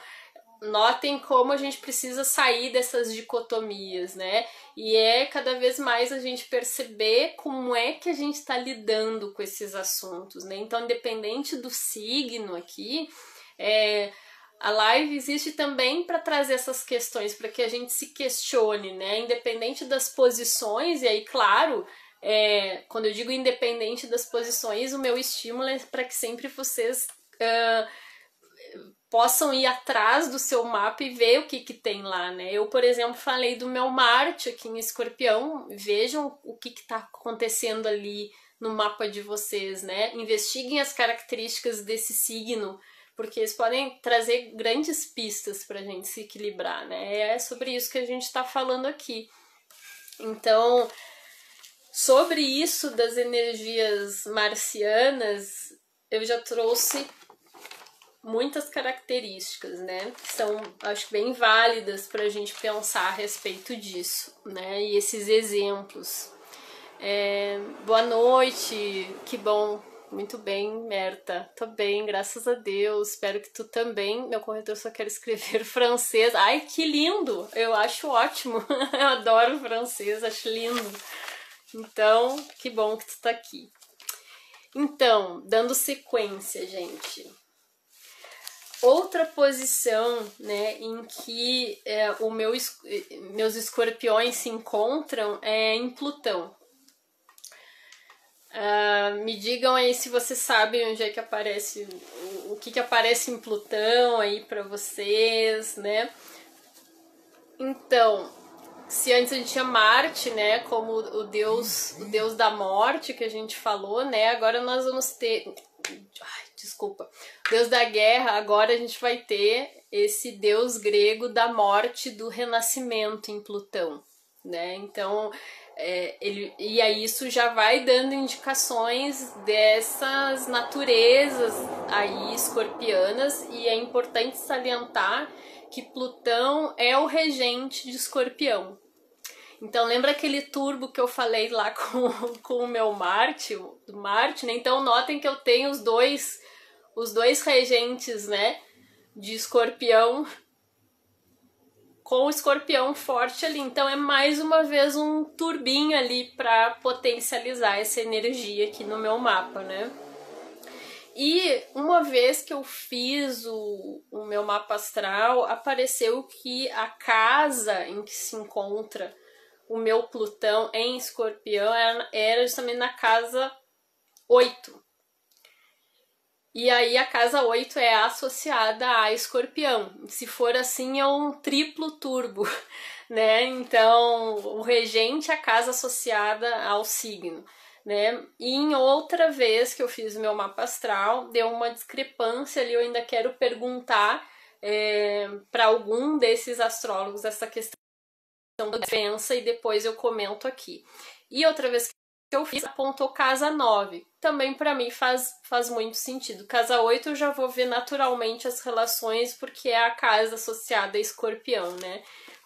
notem como a gente precisa sair dessas dicotomias, né? E cada vez mais a gente perceber como é que a gente está lidando com esses assuntos, né? Então, independente do signo aqui, a live existe também para trazer essas questões, para que a gente se questione, né? Independente das posições, e aí, claro, quando eu digo independente das posições, o meu estímulo é para que sempre vocês possam ir atrás do seu mapa e ver o que tem lá, né? Eu, por exemplo, falei do meu Marte aqui em Escorpião, vejam o que está acontecendo ali no mapa de vocês, né? Investiguem as características desse signo, porque eles podem trazer grandes pistas para a gente se equilibrar, né? É sobre isso que a gente está falando aqui. Então, sobre isso das energias marcianas, eu já trouxe muitas características, né, que são, acho, bem válidas para a gente pensar a respeito disso, né, e esses exemplos. Boa noite, que bom, muito bem, Merta, tô bem, graças a Deus, espero que tu também. Meu corretor só quer escrever francês. Ai, que lindo, eu acho ótimo, eu adoro francês, acho lindo. Então, que bom que tu tá aqui. Então, dando sequência, gente. Outra posição, né, em que meus escorpiões se encontram é em Plutão. Me digam aí se vocês sabem onde é que aparece, o que aparece em Plutão aí para vocês, né? Então, se antes a gente tinha Marte, né, como o deus da morte que a gente falou, né, agora nós vamos ter, desculpa, deus da guerra, agora a gente vai ter esse deus grego da morte, do renascimento em Plutão, né, então e aí isso já vai dando indicações dessas naturezas aí escorpianas, e é importante salientar que Plutão é o regente de Escorpião. Então lembra aquele turbo que eu falei lá com o meu Marte, né? Então notem que eu tenho os dois regentes, né, de Escorpião, com o Escorpião forte ali. Então é mais uma vez um turbinho ali para potencializar essa energia aqui no meu mapa, né? E uma vez que eu fiz o meu mapa astral, apareceu que a casa em que se encontra o meu Plutão em Escorpião era justamente na casa 8. E aí a casa 8 é associada a Escorpião. Se for assim, é um triplo turbo, né? Então, o regente é a casa associada ao signo, né? E em outra vez que eu fiz o meu mapa astral, deu uma discrepância ali, eu ainda quero perguntar para algum desses astrólogos essa questão da diferença, e depois eu comento aqui. E outra vez que eu fiz, apontou casa 9. Também para mim faz muito sentido. Casa 8 eu já vou ver naturalmente as relações, porque é a casa associada a Escorpião, né?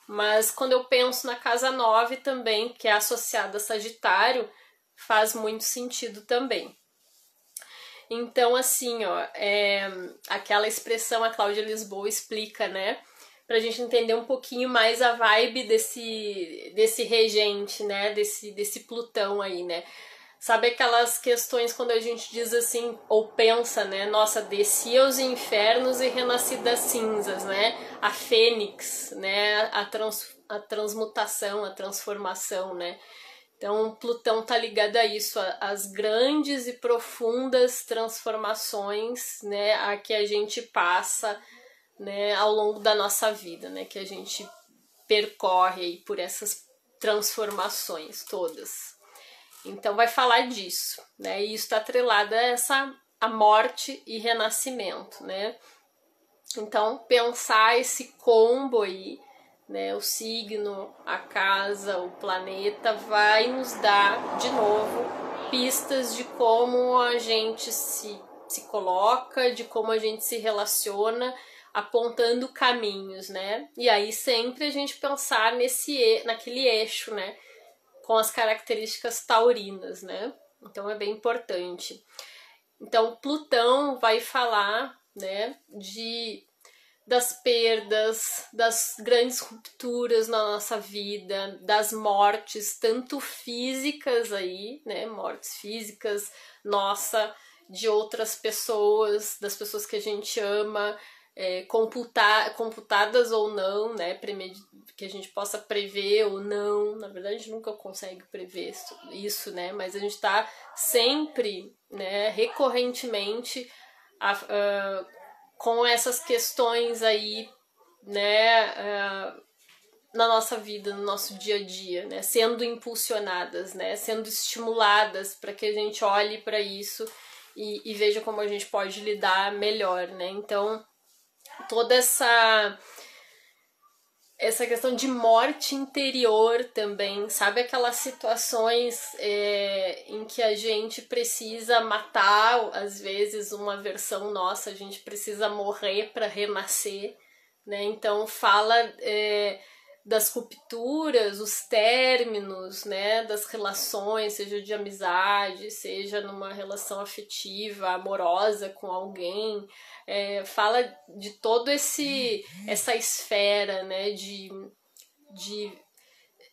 Mas quando eu penso na casa 9 também, que é associada a Sagitário, faz muito sentido também. Então, assim, ó, aquela expressão a Cláudia Lisboa explica, né? Pra gente entender um pouquinho mais a vibe desse regente, né? Desse Plutão aí, né? Sabe aquelas questões quando a gente diz assim, ou pensa, né? Nossa, desci aos infernos e renasci das cinzas, né? A fênix, né? A transmutação, a transformação, né? Então, Plutão tá ligado a isso, às grandes e profundas transformações, né? A que a gente passa, né, ao longo da nossa vida, né? Que a gente percorre aí por essas transformações todas. Então vai falar disso, né? E isso está atrelado a morte e renascimento, né? Então pensar esse combo aí, né? O signo, a casa, o planeta vai nos dar de novo pistas de como a gente se coloca, de como a gente se relaciona, apontando caminhos, né? E aí sempre a gente pensar naquele eixo, né? Com as características taurinas, né? Então é bem importante. Então Plutão vai falar, né, das perdas, das grandes rupturas na nossa vida, das mortes, tanto físicas aí, né, mortes físicas, nossa, de outras pessoas, das pessoas que a gente ama, computadas ou não, né, que a gente possa prever ou não. Na verdade, a gente nunca consegue prever isso, né, mas a gente está sempre, né, recorrentemente com essas questões aí, né, na nossa vida, no nosso dia a dia, né, sendo impulsionadas, né, sendo estimuladas para que a gente olhe para isso e veja como a gente pode lidar melhor, né. Então toda essa questão de morte interior também, sabe? Aquelas situações em que a gente precisa matar, às vezes, uma versão nossa, a gente precisa morrer para renascer, né? Então fala das rupturas, os términos, né? Das relações, seja de amizade, seja numa relação afetiva, amorosa com alguém. Fala de todo essa esfera, né, de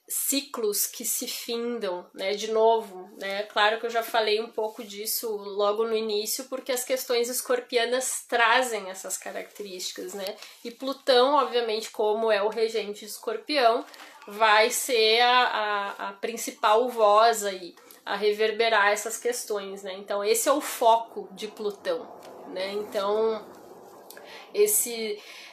ciclos que se findam, né, de novo, né, claro que eu já falei um pouco disso logo no início, porque as questões escorpianas trazem essas características, né, e Plutão, obviamente, como é o regente de Escorpião, vai ser a principal voz aí, a reverberar essas questões, né, então esse é o foco de Plutão, né, então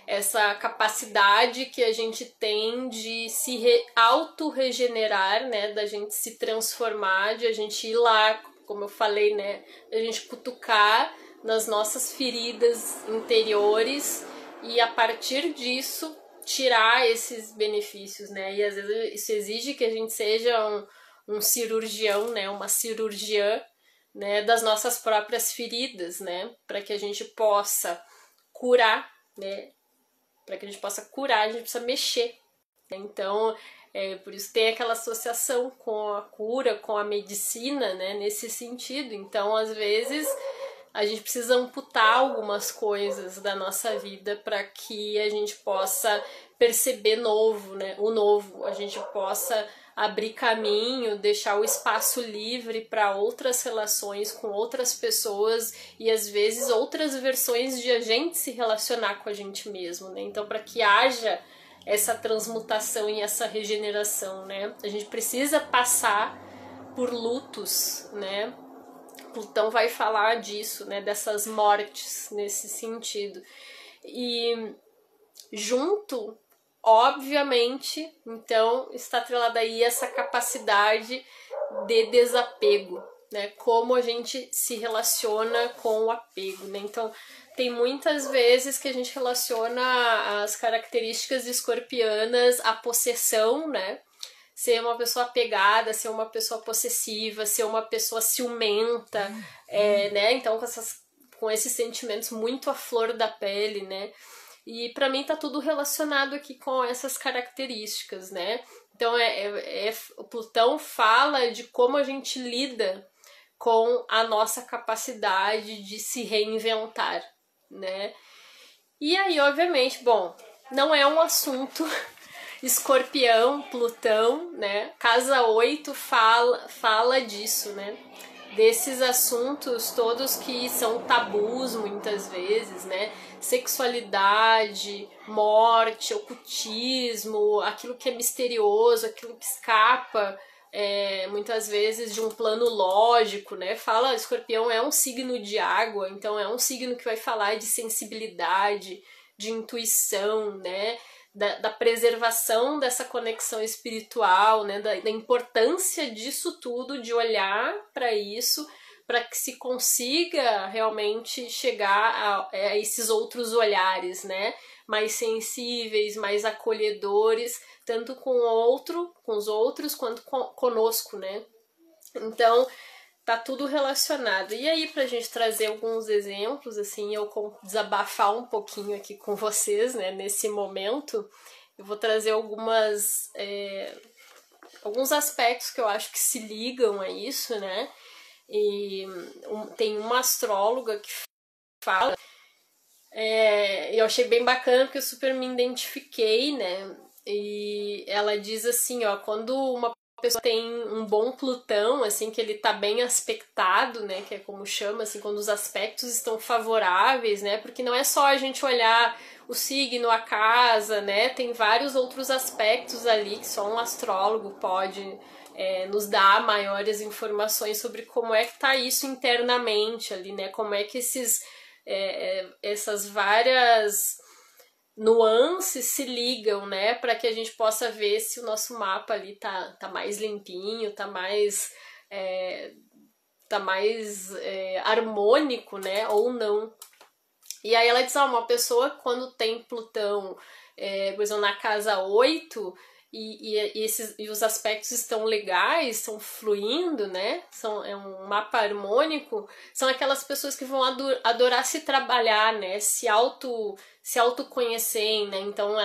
essa capacidade que a gente tem de se auto-regenerar, né, da gente se transformar, de a gente ir lá, como eu falei, né, da gente cutucar nas nossas feridas interiores e a partir disso tirar esses benefícios, né, e às vezes isso exige que a gente seja um cirurgião, né, uma cirurgiã, né, das nossas próprias feridas, né, para que a gente possa curar, né, para que a gente possa curar, a gente precisa mexer. Então, por isso tem aquela associação com a cura, com a medicina, né, nesse sentido. Então, às vezes, a gente precisa amputar algumas coisas da nossa vida para que a gente possa perceber novo, né, o novo, a gente possa abrir caminho, deixar o espaço livre para outras relações com outras pessoas e às vezes outras versões de a gente se relacionar com a gente mesmo, né? Então, para que haja essa transmutação e essa regeneração, né? A gente precisa passar por lutos, né? Plutão vai falar disso, né? Dessas mortes nesse sentido. E junto, obviamente, então está atrelada aí essa capacidade de desapego, né? Como a gente se relaciona com o apego, né? Então, tem muitas vezes que a gente relaciona as características escorpianas à possessão, né? Ser uma pessoa apegada, ser uma pessoa possessiva, ser uma pessoa ciumenta, né? Então, com esses sentimentos muito à flor da pele, né? E para mim tá tudo relacionado aqui com essas características, né? Então o Plutão fala de como a gente lida com a nossa capacidade de se reinventar, né? E aí, obviamente, bom, não é um assunto Escorpião, Plutão, né? Casa 8 fala disso, né? Desses assuntos todos que são tabus muitas vezes, né? Sexualidade, morte, ocultismo, aquilo que é misterioso, aquilo que escapa muitas vezes de um plano lógico, né? Fala, Escorpião é um signo de água, então é um signo que vai falar de sensibilidade, de intuição, né? Da preservação dessa conexão espiritual, né, da importância disso tudo, de olhar para isso, para que se consiga realmente chegar a esses outros olhares, né, mais sensíveis, mais acolhedores, tanto com os outros, quanto conosco, né. Então, tá tudo relacionado. E aí, pra gente trazer alguns exemplos, assim, eu desabafar um pouquinho aqui com vocês, né, nesse momento, eu vou trazer alguns aspectos que eu acho que se ligam a isso, né, e tem uma astróloga que fala, eu achei bem bacana porque eu super me identifiquei, né, e ela diz assim, ó, quando uma pessoa tem um bom Plutão, assim, que ele tá bem aspectado, né, que é como chama, assim, quando os aspectos estão favoráveis, né, porque não é só a gente olhar o signo, a casa, né, tem vários outros aspectos ali que só um astrólogo pode nos dar maiores informações sobre como é que tá isso internamente ali, né, como é que essas várias nuances se ligam, né, para que a gente possa ver se o nosso mapa ali tá mais limpinho, tá mais harmônico, né, ou não. E aí ela diz, uma pessoa quando tem Plutão, por exemplo, na casa 8, e os aspectos estão legais, estão fluindo, né? É um mapa harmônico, são aquelas pessoas que vão adorar se trabalhar, né? Se autoconhecer, né? Então,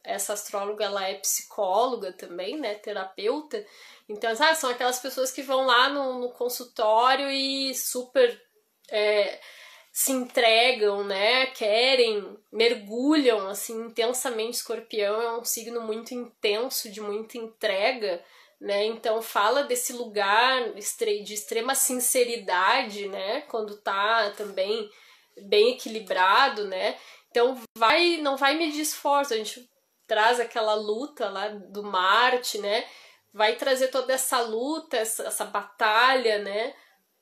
essa astróloga, ela é psicóloga também, né? Terapeuta. Então, são aquelas pessoas que vão lá no consultório e super se entregam, né, mergulham, assim, intensamente. Escorpião é um signo muito intenso, de muita entrega, né, então fala desse lugar de extrema sinceridade, né, quando tá também bem equilibrado, né, então não vai medir esforço, a gente traz aquela luta lá do Marte, né, vai trazer toda essa luta, essa batalha, né,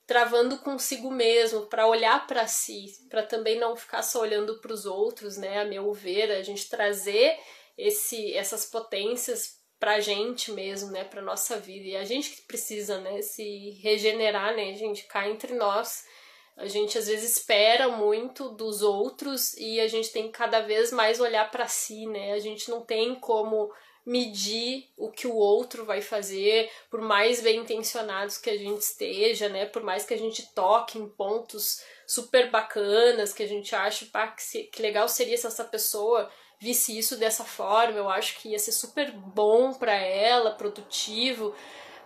travando consigo mesmo, para olhar para si, para também não ficar só olhando para os outros, né? A meu ver, a gente trazer essas potências pra gente mesmo, né? Pra nossa vida. E a gente que precisa, né? Se regenerar, né, gente? Cá entre nós. A gente às vezes espera muito dos outros e a gente tem que cada vez mais olhar para si, né? A gente não tem como medir o que o outro vai fazer, por mais bem intencionados que a gente esteja, né? Por mais que a gente toque em pontos super bacanas, que a gente ache, pá, que legal seria se essa pessoa visse isso dessa forma, eu acho que ia ser super bom para ela, produtivo.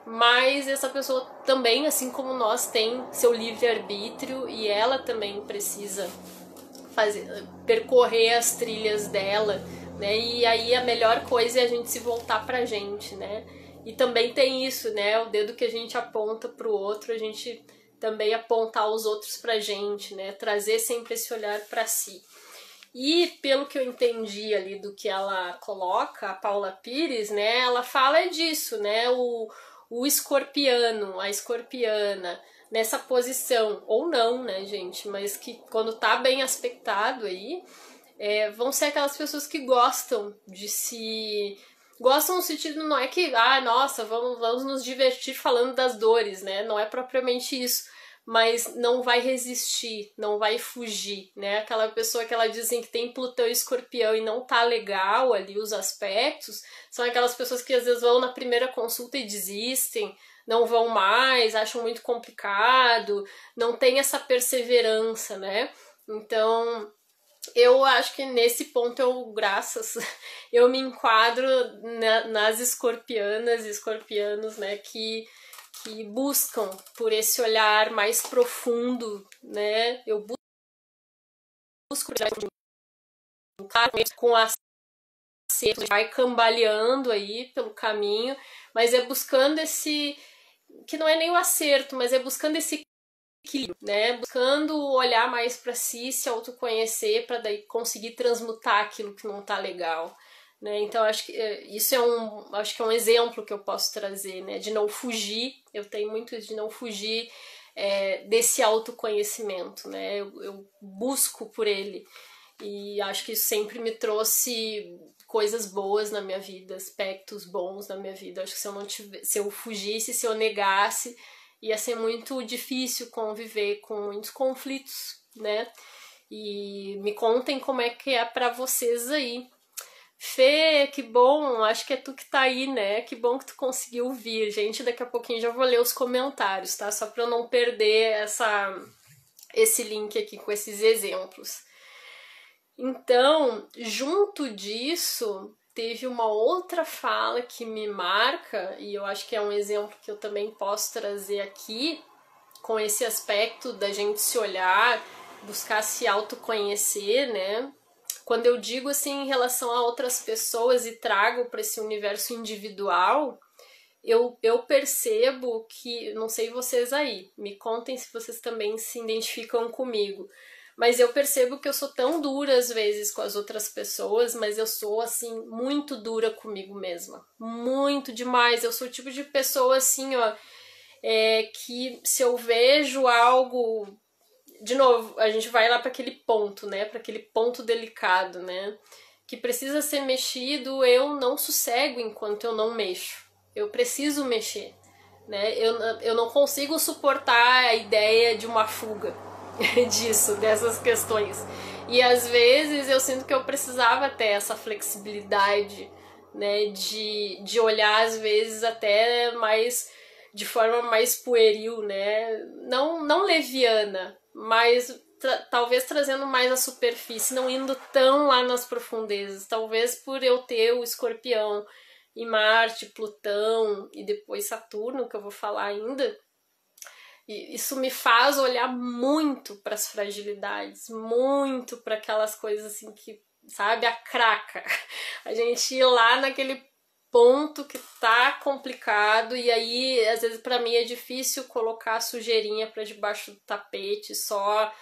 Mas essa pessoa também, assim como nós, tem seu livre-arbítrio e ela também precisa percorrer as trilhas dela, né? E aí a melhor coisa é a gente se voltar pra gente, né? E também tem isso, né? O dedo que a gente aponta pro outro, a gente também apontar os outros pra gente, né? Trazer sempre esse olhar pra si. E pelo que eu entendi ali do que ela coloca, a Paula Pires, né? Ela fala disso, né? O escorpiano, a escorpiana, nessa posição, ou não, né, gente? Mas que quando tá bem aspectado aí, vão ser aquelas pessoas que gostam de se... Gostam no sentido, não é que, nossa, vamos nos divertir falando das dores, né? Não é propriamente isso. Mas não vai resistir, não vai fugir, né? Aquela pessoa que ela dizem que tem Plutão e Escorpião e não tá legal ali os aspectos, são aquelas pessoas que às vezes vão na primeira consulta e desistem, não vão mais, acham muito complicado, não tem essa perseverança, né? Então, eu acho que nesse ponto eu me enquadro nas escorpianas e escorpianos, né, que buscam por esse olhar mais profundo, né? Eu busco com acerto, vai cambaleando aí pelo caminho, mas é buscando esse, que não é nem o acerto, mas é buscando esse equilíbrio, né? Buscando olhar mais para si, se autoconhecer, para daí conseguir transmutar aquilo que não tá legal. Né? Então acho que isso acho que é um exemplo que eu posso trazer, né? De não fugir, eu tenho muito de não fugir desse autoconhecimento, né? Eu busco por ele e acho que isso sempre me trouxe coisas boas na minha vida, aspectos bons na minha vida. Acho que se eu fugisse, se eu negasse, ia ser muito difícil conviver com muitos conflitos, né? E me contem como é que é para vocês aí. Fê, que bom, acho que é tu que tá aí, né? Que bom que tu conseguiu vir, gente. Daqui a pouquinho já vou ler os comentários, tá? Só pra eu não perder esse link aqui com esses exemplos. Então, junto disso, teve uma outra fala que me marca, e eu acho que é um exemplo que eu também posso trazer aqui, com esse aspecto da gente se olhar, buscar se autoconhecer, né? Quando eu digo assim em relação a outras pessoas e trago para esse universo individual, eu percebo que, não sei vocês aí, me contem se vocês também se identificam comigo, mas eu percebo que eu sou tão dura às vezes com as outras pessoas, mas eu sou assim muito dura comigo mesma, muito demais. Eu sou o tipo de pessoa assim, ó, que se eu vejo algo, de novo, a gente vai lá para aquele ponto, né? Para aquele ponto delicado, né? Que precisa ser mexido, eu não sossego enquanto eu não mexo. Eu preciso mexer, né? Eu não consigo suportar a ideia de uma fuga disso, dessas questões. E às vezes eu sinto que eu precisava ter essa flexibilidade, né? De olhar às vezes até mais de forma mais pueril, né? Não leviana, mas talvez trazendo mais a superfície, não indo tão lá nas profundezas. Talvez por eu ter o Escorpião e Marte, Plutão e depois Saturno, que eu vou falar ainda, e isso me faz olhar muito para as fragilidades, muito para aquelas coisas assim que, sabe, a craca. A gente ir lá naquele ponto que tá complicado e aí às vezes para mim é difícil colocar a sujeirinha para debaixo do tapete só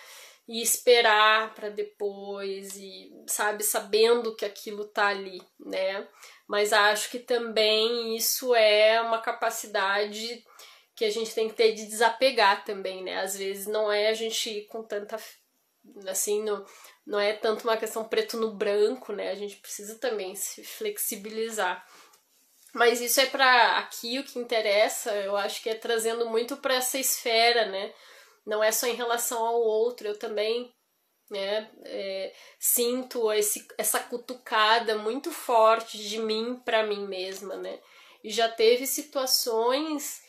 e esperar para depois e, sabe, sabendo que aquilo tá ali, né? Mas acho que também isso é uma capacidade que a gente tem que ter de desapegar também, né? Às vezes não é a gente ir com tanta, assim, não é tanto uma questão preto no branco, né? A gente precisa também se flexibilizar. Mas isso é para aqui, o que interessa, eu acho que é trazendo muito para essa esfera, né? Não é só em relação ao outro, eu também, né, sinto essa cutucada muito forte de mim para mim mesma, né? E já teve situações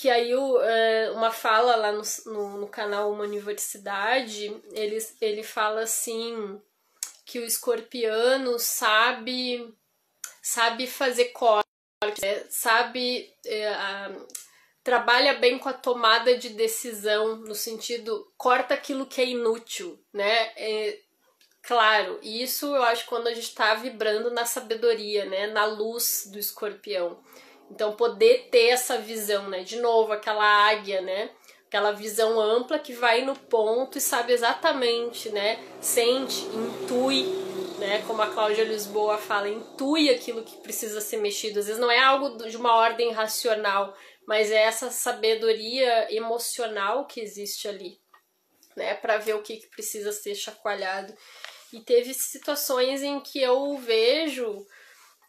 que aí uma fala lá no canal Uma Universidade, ele fala assim que o escorpiano sabe fazer corte, né? Sabe trabalha bem com a tomada de decisão, no sentido, corta aquilo que é inútil, né? Claro, e isso eu acho quando a gente tá vibrando na sabedoria, né? Na luz do escorpião. Então, poder ter essa visão, né? De novo, aquela águia, né? Aquela visão ampla que vai no ponto e sabe exatamente, né? Sente, intui, né? Como a Cláudia Lisboa fala, intui aquilo que precisa ser mexido. Às vezes não é algo de uma ordem racional, mas é essa sabedoria emocional que existe ali, né? Para ver o que precisa ser chacoalhado. E teve situações em que eu vejo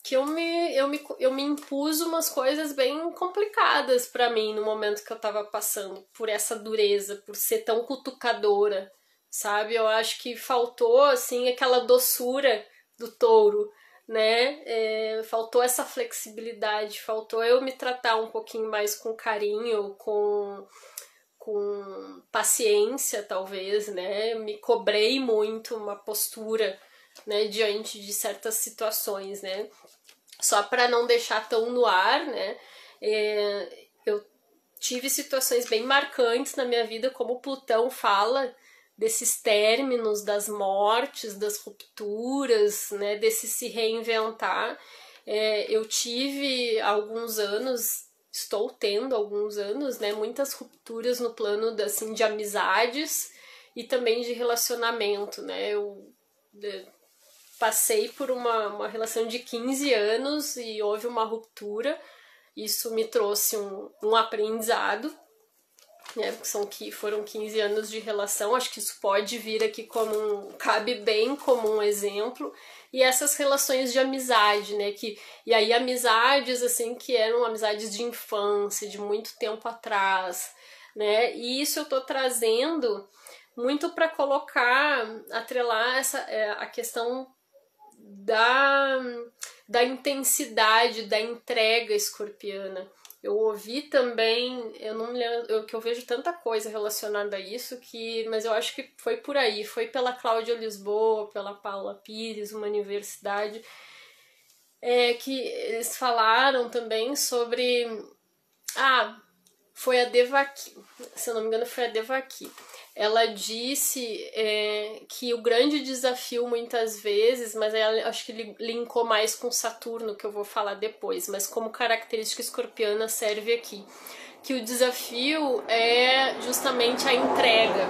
que eu me impus umas coisas bem complicadas para mim no momento que eu tava passando por essa dureza, por ser tão cutucadora, sabe? Eu acho que faltou, assim, aquela doçura do touro, né? Faltou essa flexibilidade, faltou eu me tratar um pouquinho mais com carinho, com paciência, talvez, né? Me cobrei muito uma postura, né, diante de certas situações, né? Só para não deixar tão no ar, né? Eu tive situações bem marcantes na minha vida, como Plutão fala desses términos, das mortes, das rupturas, né? Desse se reinventar. Eu tive alguns anos, estou tendo alguns anos, né? Muitas rupturas no plano assim, de amizades e também de relacionamento, né? Eu passei por uma relação de 15 anos e houve uma ruptura. Isso me trouxe um aprendizado, né? Foram 15 anos de relação. Acho que isso pode vir aqui cabe bem como um exemplo. E essas relações de amizade, né? E aí amizades assim que eram amizades de infância, de muito tempo atrás, né? E isso eu tô trazendo muito para atrelar a questão da intensidade, da entrega escorpiana. Eu ouvi também, eu não me lembro, que eu vejo tanta coisa relacionada a isso, mas eu acho que foi por aí, foi pela Cláudia Lisboa, pela Paula Pires, Uma Universidade, que eles falaram também sobre... foi a Devaki, se eu não me engano foi a Devaki. Ela disse que o grande desafio muitas vezes, mas ela acho que linkou mais com Saturno, que eu vou falar depois, mas como característica escorpiana serve aqui, que o desafio é justamente a entrega,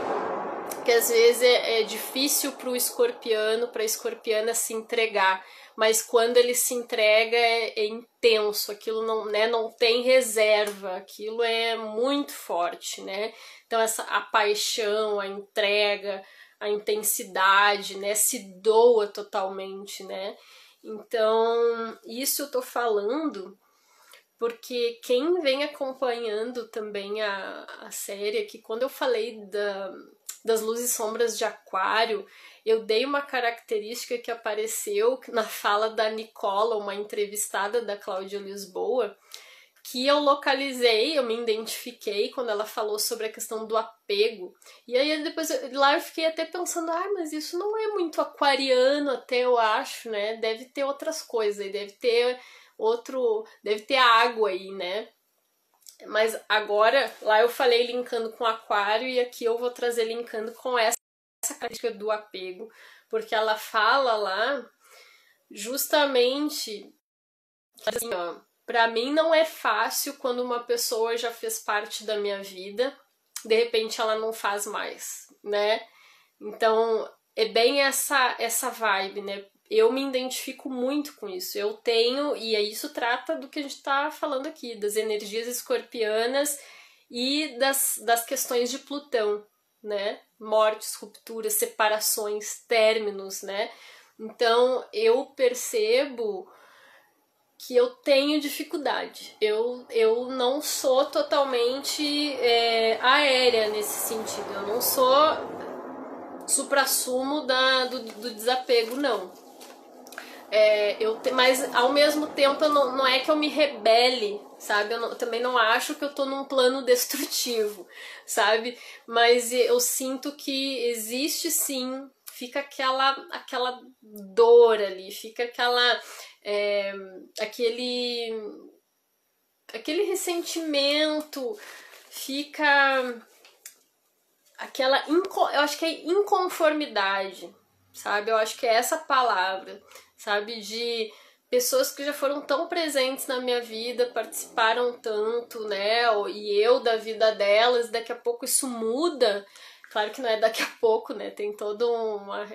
que às vezes é difícil para a escorpiana se entregar, mas quando ele se entrega é intenso, aquilo não tem reserva, aquilo é muito forte, né? Então a paixão, a entrega, a intensidade, né? Se doa totalmente, né? Então, isso eu tô falando porque quem vem acompanhando também a série, que quando eu falei das luzes e sombras de Aquário, eu dei uma característica que apareceu na fala da Nicola, uma entrevistada da Cláudia Lisboa, que eu localizei, eu me identifiquei quando ela falou sobre a questão do apego. E aí depois lá eu fiquei até pensando, mas isso não é muito aquariano até, eu acho, né? Deve ter outras coisas aí, deve ter água aí, né? Mas agora, lá eu falei linkando com aquário e aqui eu vou trazer linkando com essa característica do apego, porque ela fala lá justamente assim, pra mim não é fácil quando uma pessoa já fez parte da minha vida, de repente ela não faz mais, né? Então, é bem essa vibe, né? eu me identifico muito com isso. Eu tenho, e isso trata do que a gente está falando aqui, das energias escorpianas e das questões de Plutão, né? Mortes, rupturas, separações, términos, né? Então eu percebo que eu tenho dificuldade. Eu não sou totalmente aérea nesse sentido. Eu não sou suprassumo do desapego, não. Mas ao mesmo tempo não é que eu me rebele, sabe? Eu também não acho que eu tô num plano destrutivo, sabe? Mas eu sinto que existe sim, fica aquela dor ali, fica aquele ressentimento, fica eu acho que é inconformidade, sabe? Eu acho que é essa palavra, sabe? De pessoas que já foram tão presentes na minha vida, participaram tanto, né? E eu da vida delas, daqui a pouco isso muda. Claro que não é daqui a pouco, né? Tem todo uma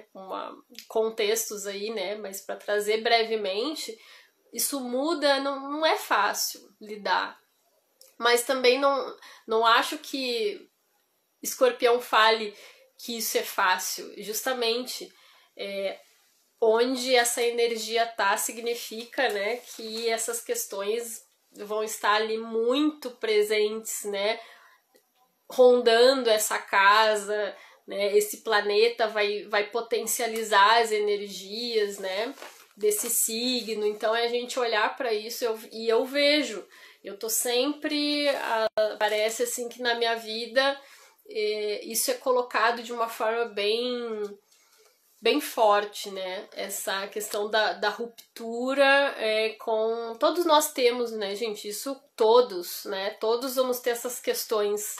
contextos aí, né? Mas para trazer brevemente, isso muda, não é fácil lidar. Mas também não acho que Escorpião fale que isso é fácil. Justamente onde essa energia tá significa, né, que essas questões vão estar ali muito presentes, né, rondando essa casa, né, esse planeta vai potencializar as energias, né, desse signo. Então é a gente olhar para isso e eu vejo, eu tô sempre, parece assim que na minha vida isso é colocado de uma forma bem forte, né? Essa questão da ruptura com... Todos nós temos, né, gente? Isso todos, né? Todos vamos ter essas questões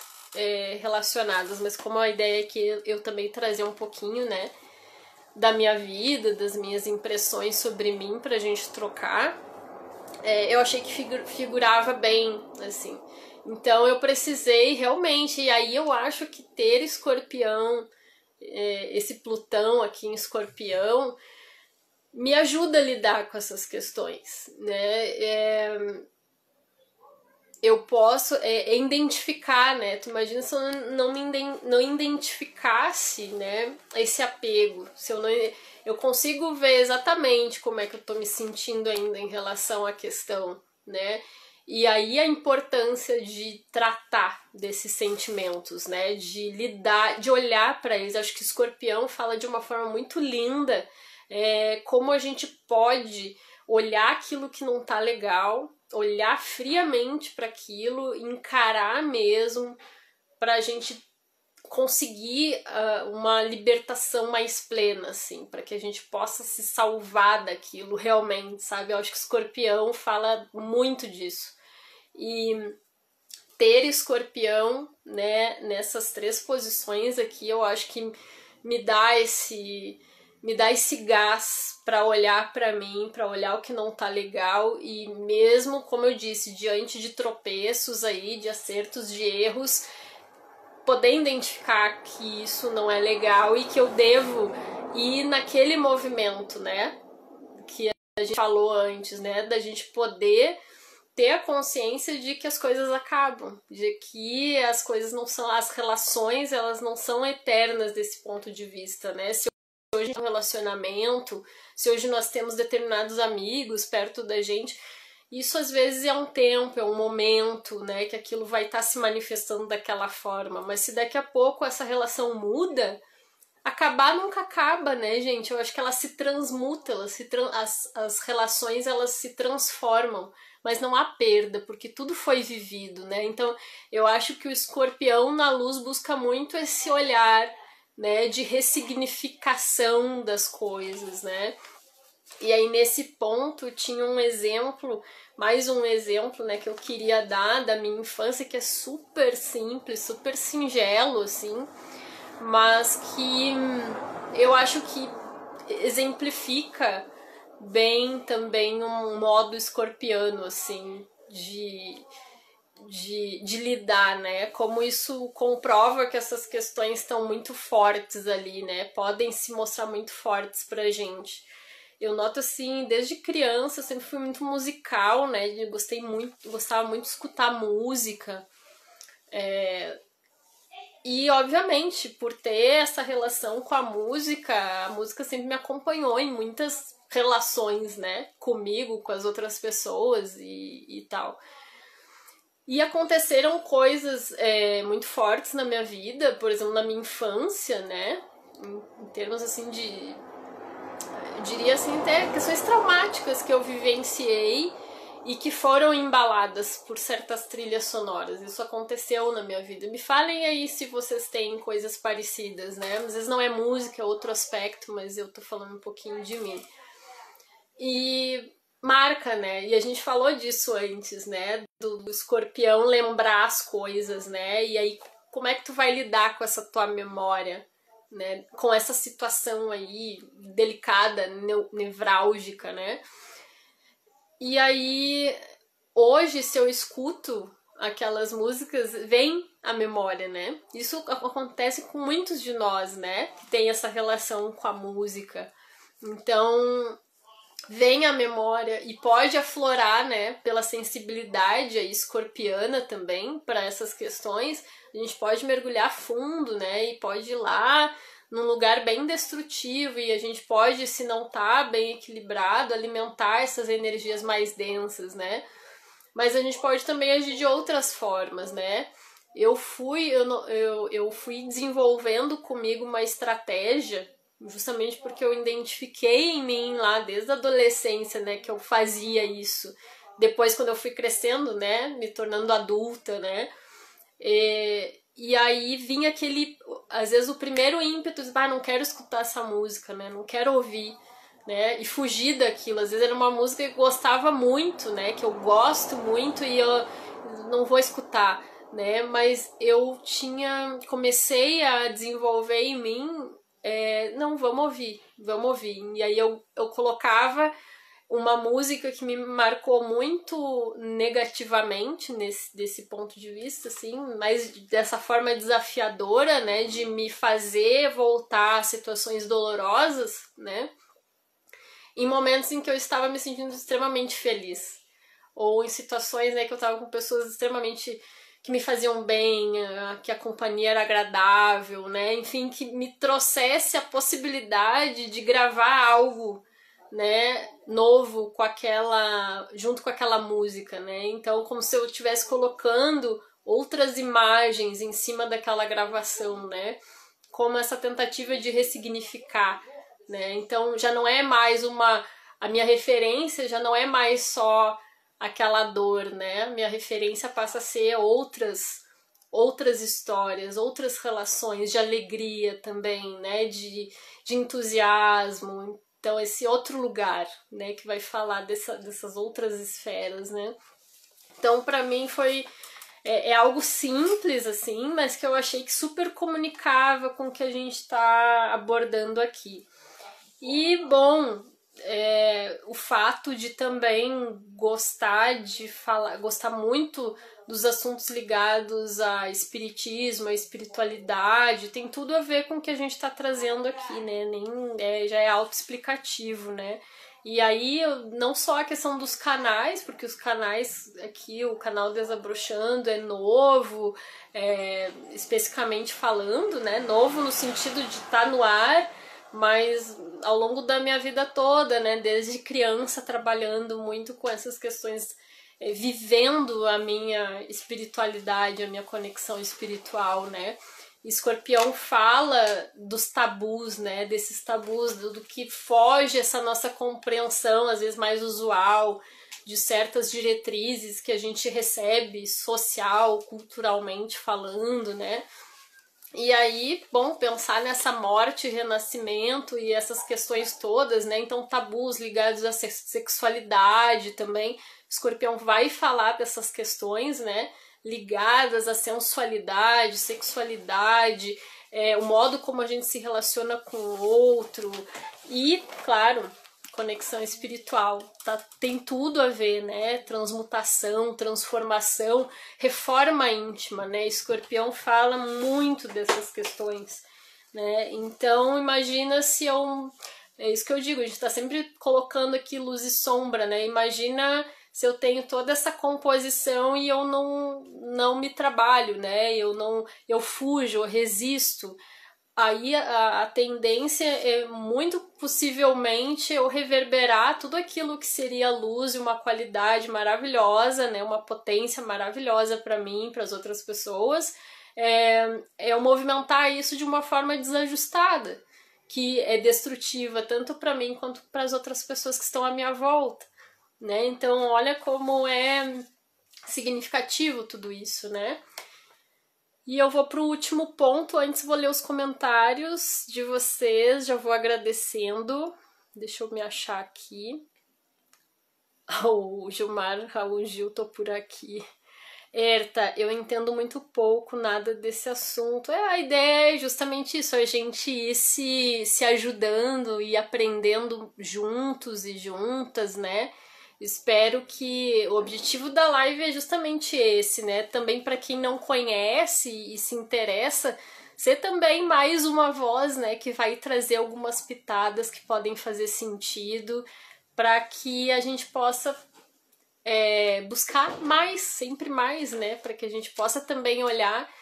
relacionadas, mas como a ideia é que eu também trazer um pouquinho, né, da minha vida, das minhas impressões sobre mim pra gente trocar, eu achei que figurava bem, assim. Então eu precisei realmente, e aí eu acho que ter Escorpião, esse Plutão aqui em Escorpião, me ajuda a lidar com essas questões, né? Eu posso identificar, né? Tu imagina se eu não identificasse, né, esse apego, se eu não... Eu consigo ver exatamente como é que eu tô me sentindo ainda em relação à questão, né? E aí a importância de tratar desses sentimentos, né? De lidar, de olhar para eles. Acho que Escorpião fala de uma forma muito linda como a gente pode olhar aquilo que não tá legal, olhar friamente para aquilo, encarar mesmo, para a gente conseguir uma libertação mais plena, assim, para que a gente possa se salvar daquilo realmente, sabe? Eu acho que Escorpião fala muito disso. E ter Escorpião, né, nessas 3 posições aqui, eu acho que me dá esse gás para olhar para mim, para olhar o que não tá legal e mesmo, como eu disse, diante de tropeços aí, de acertos, de erros, poder identificar que isso não é legal e que eu devo ir naquele movimento, né, que a gente falou antes, né, da gente poder ter a consciência de que as coisas acabam, de que as coisas não são, as relações, elas não são eternas desse ponto de vista, né? Se hoje é um relacionamento, se hoje nós temos determinados amigos perto da gente, isso às vezes é um tempo, é um momento, né, que aquilo vai estar se manifestando daquela forma, mas se daqui a pouco essa relação muda, acabar nunca acaba, né, gente? Eu acho que ela se transmuta, as relações elas se transformam, mas não há perda, porque tudo foi vivido, né? Então, eu acho que o Escorpião na luz busca muito esse olhar, né, de ressignificação das coisas, né? E aí, nesse ponto, tinha um exemplo, mais um exemplo, né, que eu queria dar da minha infância, que é super simples, super singelo, assim, mas que eu acho que exemplifica bem também um modo escorpiano, assim, de lidar, né? Como isso comprova que essas questões estão muito fortes ali, né? Podem se mostrar muito fortes pra gente. eu noto assim, desde criança eu sempre fui muito musical, né? Eu gostava muito de escutar música. E, obviamente, por ter essa relação com a música sempre me acompanhou em muitas relações, né? Comigo, com as outras pessoas e tal. E aconteceram coisas muito fortes na minha vida, por exemplo, na minha infância, né? Em termos, assim, eu diria assim, até questões traumáticas que eu vivenciei e que foram embaladas por certas trilhas sonoras. Isso aconteceu na minha vida. Me falem aí se vocês têm coisas parecidas, né? Às vezes não é música, é outro aspecto, mas eu tô falando um pouquinho de mim. E marca, né? E a gente falou disso antes, né? Do escorpião lembrar as coisas, né? E aí, como é que tu vai lidar com essa tua memória, né? Com essa situação aí delicada, nevrálgica, né? E aí, hoje, se eu escuto aquelas músicas, vem a memória, né? Isso acontece com muitos de nós, né? Que tem essa relação com a música. Então, vem a memória e pode aflorar, né? Pela sensibilidade aí, escorpiana também, para essas questões. A gente pode mergulhar fundo, né? E pode ir lá num lugar bem destrutivo e a gente pode, se não tá bem equilibrado, alimentar essas energias mais densas, né? Mas a gente pode também agir de outras formas, né? Eu fui desenvolvendo comigo uma estratégia, justamente porque eu identifiquei em mim lá desde a adolescência, né, que eu fazia isso. Depois, quando eu fui crescendo, né, me tornando adulta, né, e aí vinha aquele, às vezes o primeiro ímpeto de, não quero escutar essa música, né, não quero ouvir, né, e fugir daquilo. Às vezes era uma música que eu gostava muito, né, que eu gosto muito e eu não vou escutar, né, mas eu comecei a desenvolver em mim, não, vamos ouvir. E aí eu colocava uma música que me marcou muito negativamente desse ponto de vista, assim, mas dessa forma desafiadora, né, de me fazer voltar a situações dolorosas, né, em momentos em que eu estava me sentindo extremamente feliz, ou em situações, né, que eu estava com pessoas extremamente que me faziam bem, que a companhia era agradável, né, enfim, que me trouxesse a possibilidade de gravar algo, né, novo junto com aquela música, né? Então, como se eu estivesse colocando outras imagens em cima daquela gravação, né? Como essa tentativa de ressignificar, né? Então, já não é mais a minha referência já não é mais só aquela dor, né? A minha referência passa a ser outras histórias, outras relações de alegria também, né? De entusiasmo. Então, esse outro lugar, né, que vai falar dessas outras esferas, né? Então, para mim é algo simples, assim, mas que eu achei que super comunicava com o que a gente está abordando aqui. E, bom, o fato de também gostar muito dos assuntos ligados a espiritismo, a espiritualidade, tem tudo a ver com o que a gente está trazendo aqui, né? Já é autoexplicativo, né? E aí, não só a questão dos canais, porque os canais aqui, o canal Desabrochando é novo, especificamente falando, né? Novo no sentido de estar no ar, mas ao longo da minha vida toda, né? Desde criança, trabalhando muito com essas questões, vivendo a minha espiritualidade, a minha conexão espiritual, né? Escorpião fala dos tabus, né? Desses tabus, do que foge essa nossa compreensão, às vezes mais usual, de certas diretrizes que a gente recebe social, culturalmente falando, né? E aí, bom, pensar nessa morte, renascimento e essas questões todas, né? Então, tabus ligados à sexualidade também. Escorpião vai falar dessas questões, né? Ligadas à sensualidade, sexualidade, o modo como a gente se relaciona com o outro e, claro, conexão espiritual, tá? Tem tudo a ver, né? Transmutação, transformação, reforma íntima, né? Escorpião fala muito dessas questões, né? Então, imagina se eu É isso que eu digo, a gente tá sempre colocando aqui luz e sombra, né? Imagina se eu tenho toda essa composição e eu não me trabalho, né? Eu fujo, eu resisto. Aí a tendência é muito possivelmente eu reverberar tudo aquilo que seria luz e uma qualidade maravilhosa, né? Uma potência maravilhosa para mim, para as outras pessoas. Eu movimentar isso de uma forma desajustada, que é destrutiva tanto para mim quanto para as outras pessoas que estão à minha volta, né? Então, olha como é significativo tudo isso, né? E eu vou pro último ponto, antes vou ler os comentários de vocês, já vou agradecendo. Deixa eu me achar aqui. O Gilmar Raul Gil, tô por aqui. Erta, eu entendo muito pouco nada desse assunto. A ideia é justamente isso, a gente ir se ajudando e aprendendo juntos e juntas, né? Espero que o objetivo da live é justamente esse, né? Também para quem não conhece e se interessa, ser também mais uma voz, né, que vai trazer algumas pitadas que podem fazer sentido para que a gente possa buscar mais, sempre mais, né? Para que a gente possa também olhar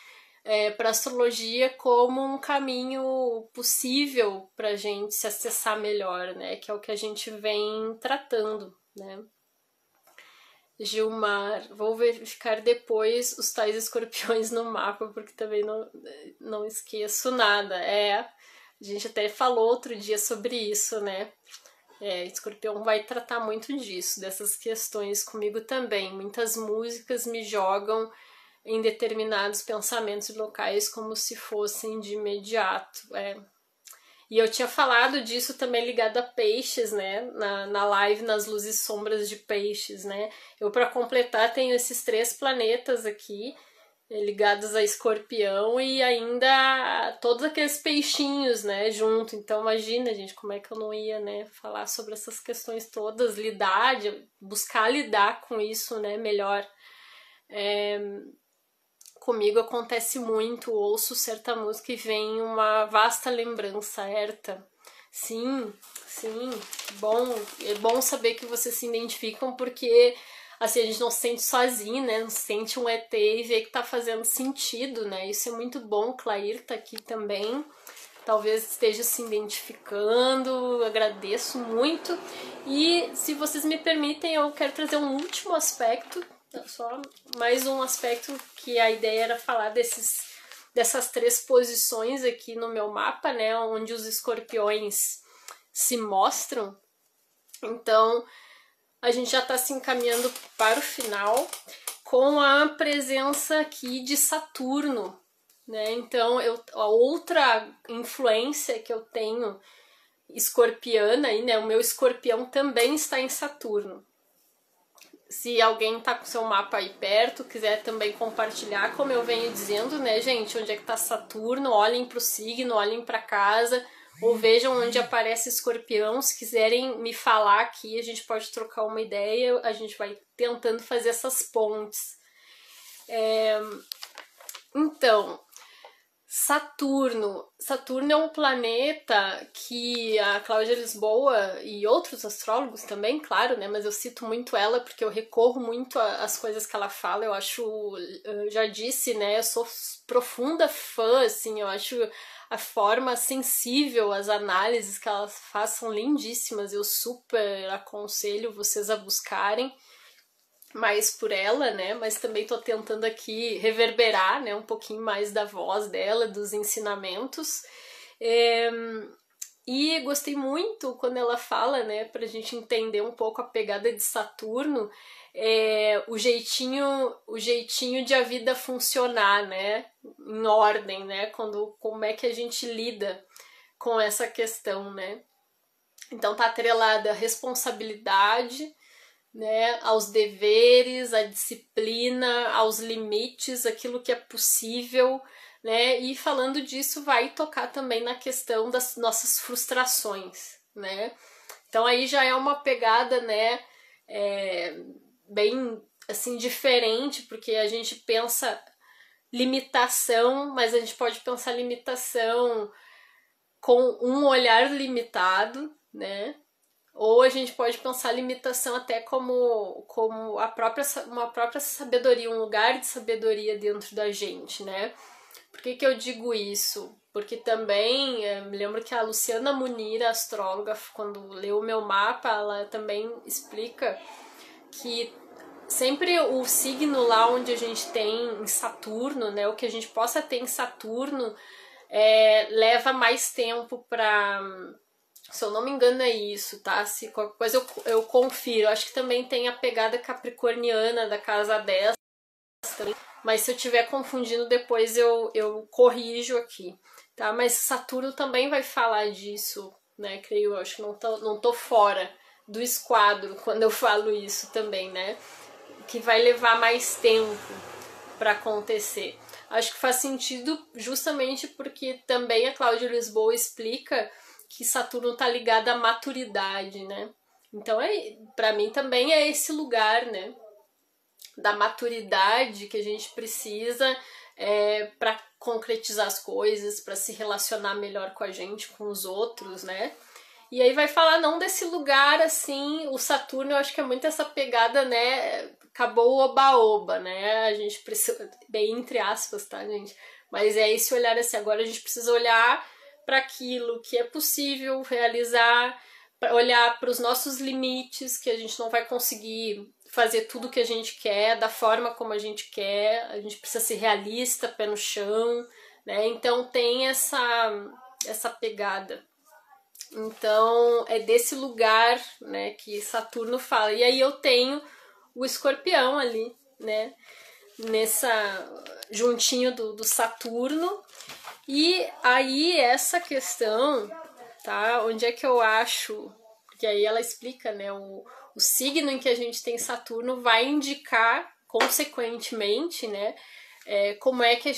para a astrologia como um caminho possível para a gente se acessar melhor, né? Que é o que a gente vem tratando, né? Gilmar, vou verificar depois os tais escorpiões no mapa, porque também não esqueço nada. A gente até falou outro dia sobre isso, né? Escorpião vai tratar muito disso, dessas questões comigo também. Muitas músicas me jogam em determinados pensamentos locais como se fossem de imediato. E eu tinha falado disso também ligado a peixes, né? Na live, nas luzes e sombras de peixes, né? Eu, para completar, tenho esses 3 planetas aqui, ligados a escorpião e ainda todos aqueles peixinhos, né, junto. Então imagina, gente, como é que eu não ia, né, falar sobre essas questões todas, buscar lidar com isso, né, melhor. Comigo acontece muito, ouço certa música e vem uma vasta lembrança, Erta. Sim, é bom saber que vocês se identificam, porque assim, a gente não se sente sozinho, né? Não se sente um ET e vê que tá fazendo sentido, né? Isso é muito bom. Clair tá aqui também. Talvez esteja se identificando, agradeço muito. E se vocês me permitem, eu quero trazer um último aspecto, só mais um aspecto que a ideia era falar dessas 3 posições aqui no meu mapa, né? Onde os escorpiões se mostram. Então, a gente já está se encaminhando para o final com a presença aqui de Saturno, né? Então, a outra influência que eu tenho escorpiana aí, né? O meu escorpião também está em Saturno. Se alguém tá com seu mapa aí perto, quiser também compartilhar, como eu venho dizendo, né, gente, onde é que tá Saturno, olhem pro signo, olhem pra casa, ou vejam onde aparece escorpião. Se quiserem me falar aqui, a gente pode trocar uma ideia, a gente vai tentando fazer essas pontes. Então, Saturno é um planeta que a Cláudia Lisboa e outros astrólogos também, claro, né? Mas eu cito muito ela porque eu recorro muito às coisas que ela fala. Eu já disse, né? Eu sou profunda fã, assim, eu acho a forma sensível, as análises que ela faz são lindíssimas. Eu super aconselho vocês a buscarem mais por ela, né? Mas também tô tentando aqui reverberar, né, um pouquinho mais da voz dela, dos ensinamentos. E gostei muito quando ela fala, né, pra gente entender um pouco a pegada de Saturno, o jeitinho de a vida funcionar, né, em ordem, né, como é que a gente lida com essa questão, né. Então tá atrelada a responsabilidade, né, aos deveres, à disciplina, aos limites, aquilo que é possível, né? E falando disso, vai tocar também na questão das nossas frustrações, né? Então aí já é uma pegada, né, bem assim diferente, porque a gente pensa limitação, mas a gente pode pensar limitação com um olhar limitado, né? Ou a gente pode pensar a limitação até como uma própria sabedoria, um lugar de sabedoria dentro da gente, né? Por que eu digo isso? Porque também me lembro que a Luciana Munir, a astróloga, quando leu o meu mapa, ela também explica que sempre o signo lá onde a gente tem em Saturno, né? O que a gente possa ter em Saturno leva mais tempo para. Se eu não me engano é isso, tá? Se qualquer coisa eu confiro. Acho que também tem a pegada capricorniana da casa 10 também. Mas se eu estiver confundindo depois eu corrijo aqui, tá? Mas Saturno também vai falar disso, né? Creio, eu acho que não tô fora do esquadro quando eu falo isso também, né? Que vai levar mais tempo para acontecer. Acho que faz sentido justamente porque também a Cláudia Lisboa explica que Saturno tá ligado à maturidade, né? Então, para mim também é esse lugar, né? Da maturidade que a gente precisa para concretizar as coisas, para se relacionar melhor com a gente, com os outros, né? E aí vai falar não desse lugar assim, o Saturno eu acho que é muito essa pegada, né? Acabou o oba-oba, né? A gente precisa, bem entre aspas, tá, gente? Mas é esse olhar assim, agora a gente precisa olhar para aquilo que é possível realizar, para olhar para os nossos limites, que a gente não vai conseguir fazer tudo que a gente quer, da forma como a gente quer, a gente precisa ser realista, pé no chão, né? Então tem essa pegada. Então é desse lugar, né, que Saturno fala. E aí eu tenho o Escorpião ali, né, juntinho do Saturno. E aí essa questão, tá? Onde é que eu acho? Porque aí ela explica, né, o signo em que a gente tem Saturno vai indicar, consequentemente, né, como é que a